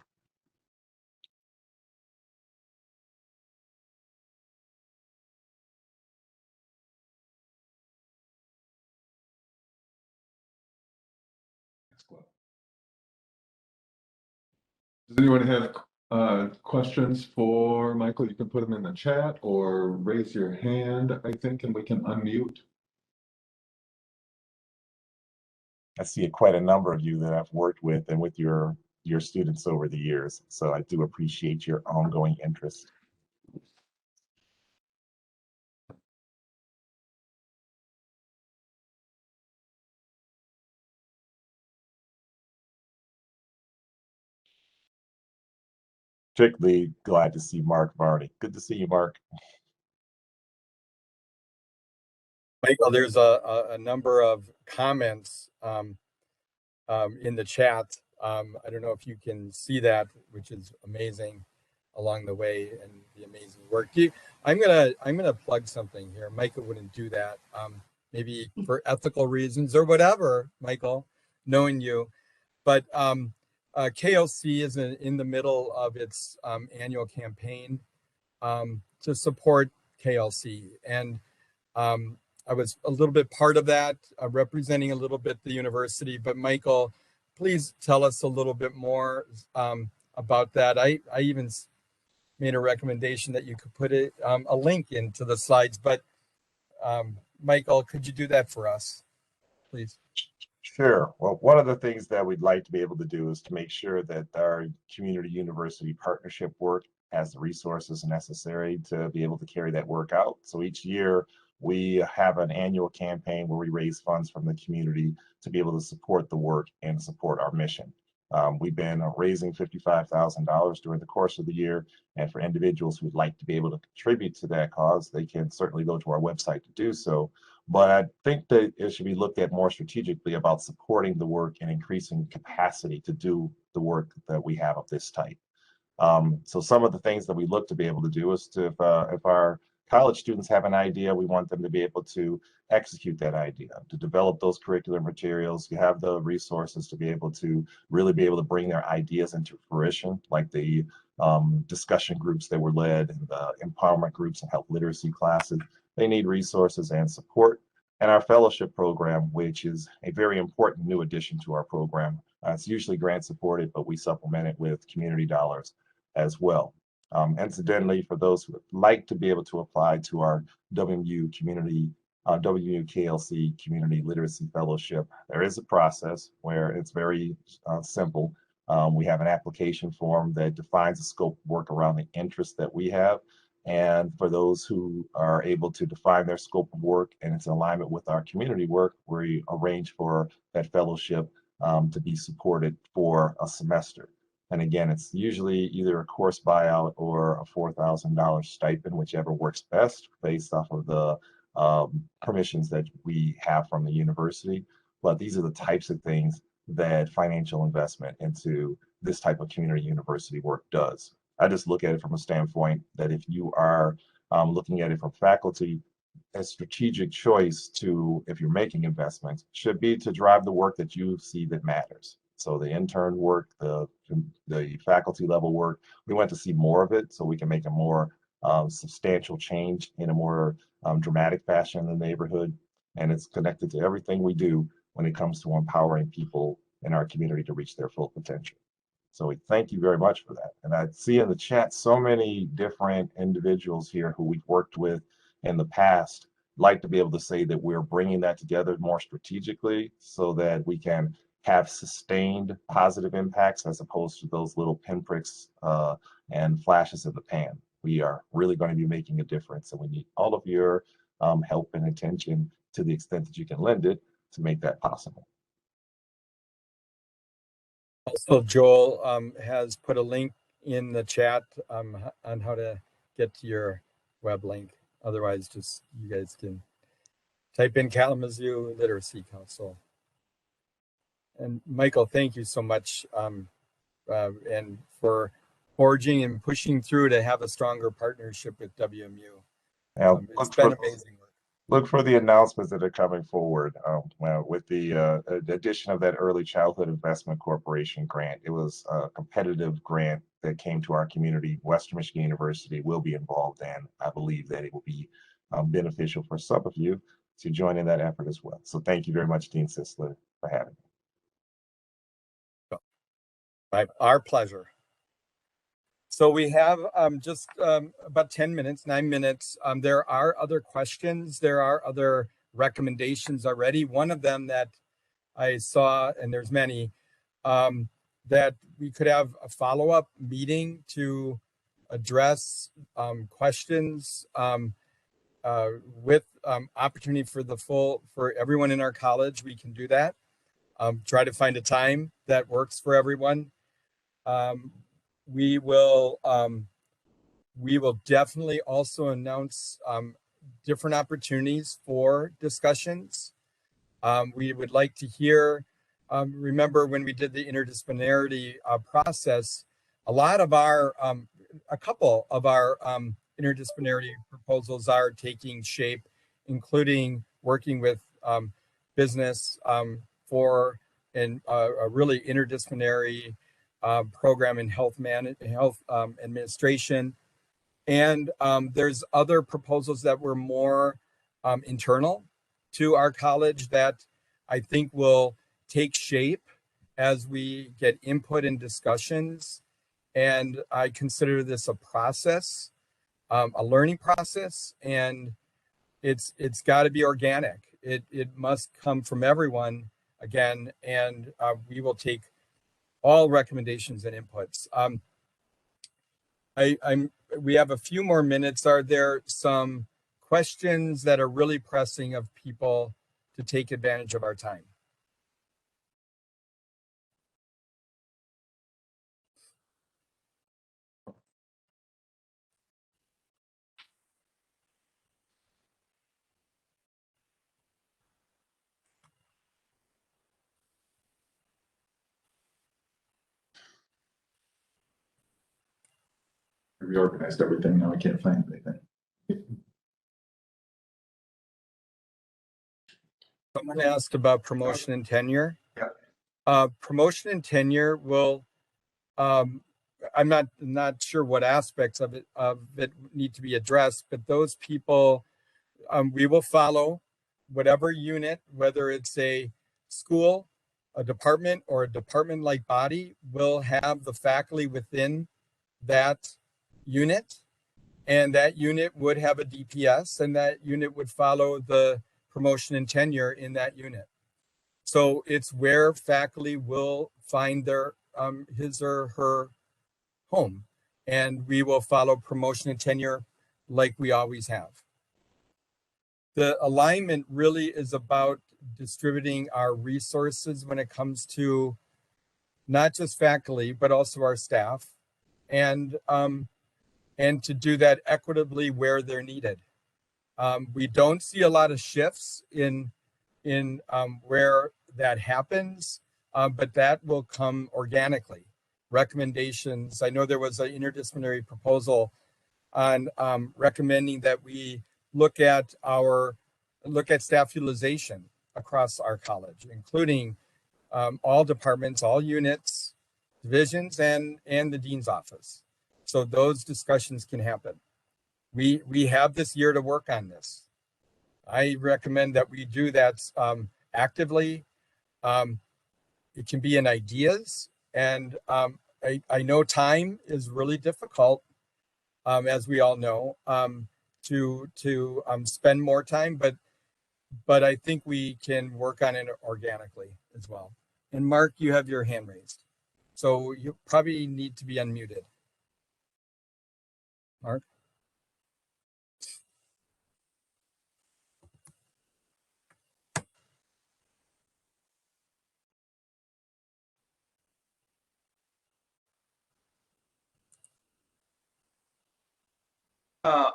Does anyone have questions for Michael? You can put them in the chat or raise your hand, I think, and we can unmute. I see quite a number of you that I've worked with, and with your your students over the years. So I do appreciate your ongoing interest. Particularly glad to see Mark Varney. Good to see you, Mark. Michael, there's a number of comments in the chat. I don't know if you can see that, which is amazing along the way and the amazing work. I'm gonna plug something here. Michael wouldn't do that, maybe for ethical reasons or whatever, Michael, knowing you. But KLC is in the middle of its annual campaign to support KLC. And I was a little bit part of that, representing a little bit the university. But Michael, please tell us a little bit more about that. I even made a recommendation that you could put a link into the slides. But Michael, could you do that for us, please? Sure. Well, one of the things that we'd like to be able to do is to make sure that our community university partnership work has the resources necessary to be able to carry that work out. So each year we have an annual campaign where we raise funds from the community to be able to support the work and support our mission. We've been raising $55,000 during the course of the year, and for individuals who'd like to be able to contribute to that cause, they can certainly go to our website to do so. But I think that it should be looked at more strategically about supporting the work and increasing capacity to do the work that we have of this type. So some of the things that we look to be able to do is to, if our college students have an idea, we want them to be able to execute that idea, to develop those curricular materials, to have the resources to be able to really be able to bring their ideas into fruition, like the discussion groups that were led and the empowerment groups and health literacy classes. They need resources and support. And our fellowship program, which is a very important new addition to our program. It's usually grant supported, but we supplement it with community dollars as well. Incidentally, for those who would like to be able to apply to our WMU KLC Community Literacy Fellowship, there is a process where it's very simple. We have an application form that defines the scope of work around the interests that we have. And for those who are able to define their scope of work and it's in alignment with our community work, we arrange for that fellowship to be supported for a semester. And again, it's usually either a course buyout or a $4,000 stipend, whichever works best based off of the permissions that we have from the university. But these are the types of things that financial investment into this type of community university work does. I just look at it from a standpoint that if you are looking at it from faculty, a strategic choice to, if you're making investments, should be to drive the work that you see that matters. So the intern work, the faculty level work, we want to see more of it so we can make a more substantial change in a more dramatic fashion in the neighborhood. And it's connected to everything we do when it comes to empowering people in our community to reach their full potential. So we thank you very much for that. And I see in the chat so many different individuals here who we've worked with in the past. Like to be able to say that we're bringing that together more strategically so that we can have sustained positive impacts as opposed to those little pinpricks and flashes in the pan. We are really going to be making a difference, and we need all of your help and attention to the extent that you can lend it to make that possible. Also, Joel has put a link in the chat on how to get to your web link. Otherwise, just you guys can type in Kalamazoo Literacy Council. And Michael, thank you so much and for forging and pushing through to have a stronger partnership with WMU. It's been amazing work. Look for the announcements that are coming forward with the addition of that Early Childhood Investment Corporation grant. It was a competitive grant that came to our community. Western Michigan University will be involved, and I believe that it will be beneficial for some of you to join in that effort as well. So thank you very much, Dean Sisler, for having me. Our pleasure. So we have just about 10 minutes, 9 minutes. There are other questions. There are other recommendations already. One of them that I saw, and there's many, that we could have a follow-up meeting to address questions with opportunity for everyone in our college. We can do that. Try to find a time that works for everyone. We will definitely also announce different opportunities for discussions. We would like to hear, remember when we did the interdisciplinarity process, a couple of our interdisciplinary proposals are taking shape, including working with business for a really interdisciplinary program in health administration. And there's other proposals that were more internal to our college that I think will take shape as we get input and discussions. And I consider this a process, a learning process, and it's got to be organic. It must come from everyone again, and we will take all recommendations and inputs. We have a few more minutes. Are there some questions that are really pressing of people to take advantage of our time? I reorganized everything. Now I can't find anything. Someone asked about promotion and tenure. Yeah. Promotion and tenure will, I'm not sure what aspects of it need to be addressed, but those people, we will follow whatever unit, whether it's a school, a department, or a department-like body, will have the faculty within that unit, and that unit would have a DPS, and that unit would follow the promotion and tenure in that unit. So it's where faculty will find their his or her home, and we will follow promotion and tenure like we always have. The alignment really is about distributing our resources when it comes to not just faculty, but also our staff, and to do that equitably where they're needed. We don't see a lot of shifts in where that happens, but that will come organically. Recommendations. I know there was an interdisciplinary proposal on recommending that we look at staff utilization across our college, including all departments, all units, divisions, and the dean's office. So those discussions can happen. We have this year to work on this. I recommend that we do that actively. It can be in ideas, and I know time is really difficult, as we all know, to spend more time, but I think we can work on it organically as well. And Mark, you have your hand raised, so you probably need to be unmuted. Mark?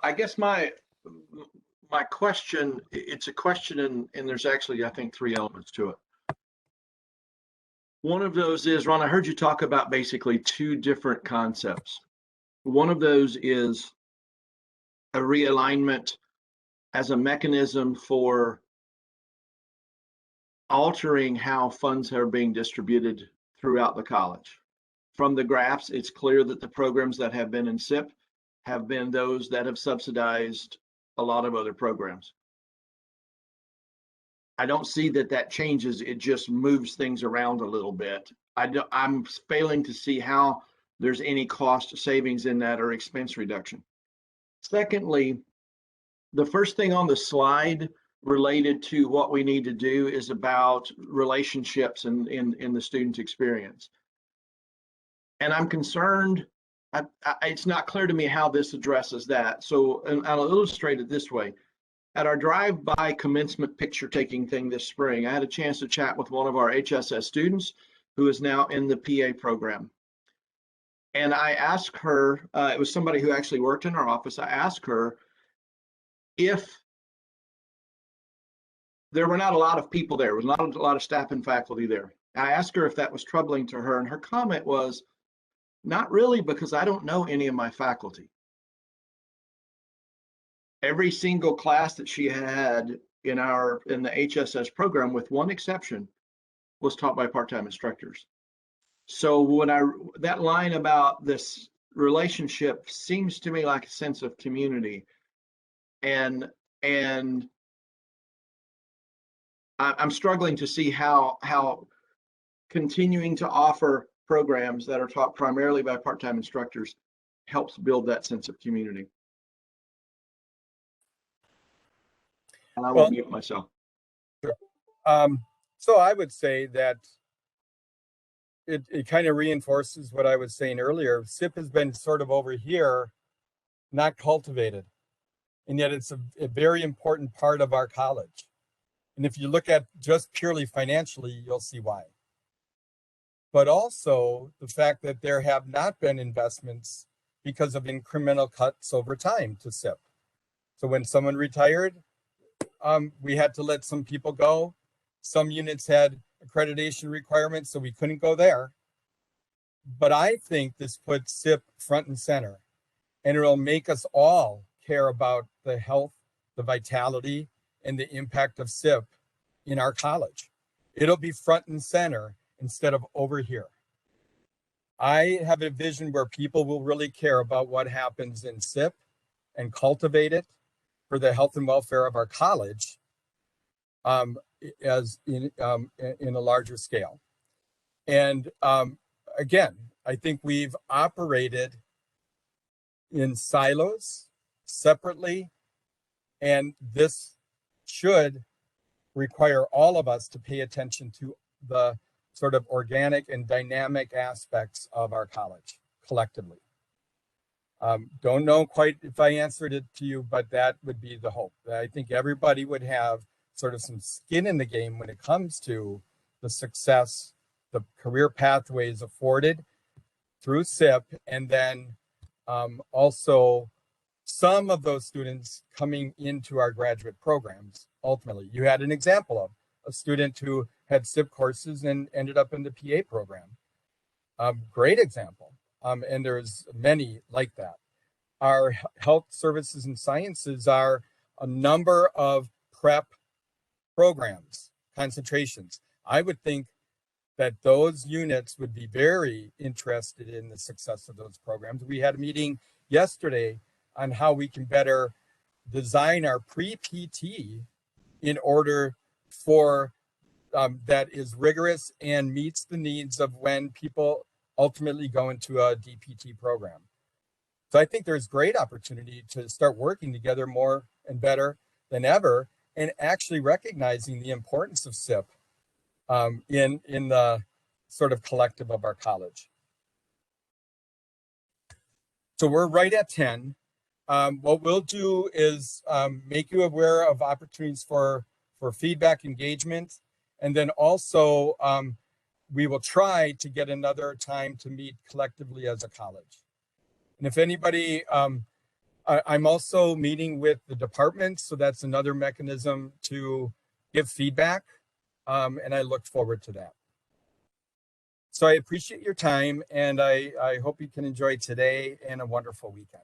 I guess my question, it's a question, and there's actually, I think, 3 elements to it. One of those is, Ron, I heard you talk about basically 2 different concepts. One of those is a realignment as a mechanism for altering how funds are being distributed throughout the college. From the graphs, it's clear that the programs that have been in Sept have been those that have subsidized a lot of other programs. I don't see that changes. It just moves things around a little bit. I'm failing to see how there's any cost savings in that or expense reduction. Secondly, the first thing on the slide related to what we need to do is about relationships in the student experience. And I'm concerned, it's not clear to me how this addresses that. So, and I'll illustrate it this way. At our drive-by commencement picture taking thing this spring, I had a chance to chat with one of our HSS students who is now in the PA program. And I asked her, it was somebody who actually worked in our office. I asked her if there were not a lot of people there, was not a lot of staff and faculty there. I asked her if that was troubling to her, and her comment was, not really, because I don't know any of my faculty. Every single class that she had in the HSS program, with one exception, was taught by part-time instructors. So when that line about this relationship seems to me like a sense of community, and I'm struggling to see how continuing to offer programs that are taught primarily by part-time instructors helps build that sense of community. And I will mute myself. Sure. So I would say that it kind of reinforces what I was saying earlier. SIP has been sort of over here, not cultivated. And yet it's a very important part of our college. And if you look at just purely financially, you'll see why. But also the fact that there have not been investments because of incremental cuts over time to SIP. So when someone retired, we had to let some people go. Some units had accreditation requirements, so we couldn't go there. But I think this puts SIP front and center, and it'll make us all care about the health, the vitality, and the impact of SIP in our college. It'll be front and center instead of over here. I have a vision where people will really care about what happens in SIP and cultivate it for the health and welfare of our college, as in a larger scale. And again, I think we've operated in silos separately, and this should require all of us to pay attention to the sort of organic and dynamic aspects of our college collectively. Don't know quite if I answered it to you, but that would be the hope. I think everybody would have sort of some skin in the game when it comes to the success, the career pathways afforded through SIP, and then also some of those students coming into our graduate programs. Ultimately, you had an example of a student who had SIP courses and ended up in the PA program. Great example. And there's many like that. Our health services and sciences are a number of prep programs, concentrations. I would think that those units would be very interested in the success of those programs. We had a meeting yesterday on how we can better design our pre-PT in order for that is rigorous and meets the needs of when people ultimately go into a DPT program. So I think there's great opportunity to start working together more and better than ever, and actually recognizing the importance of SIP in the sort of collective of our college. So we're right at 10. What we'll do is make you aware of opportunities for feedback engagement, and then also we will try to get another time to meet collectively as a college. And if anybody, I'm also meeting with the departments, so that's another mechanism to give feedback, and I look forward to that. So I appreciate your time, and I hope you can enjoy today and a wonderful weekend.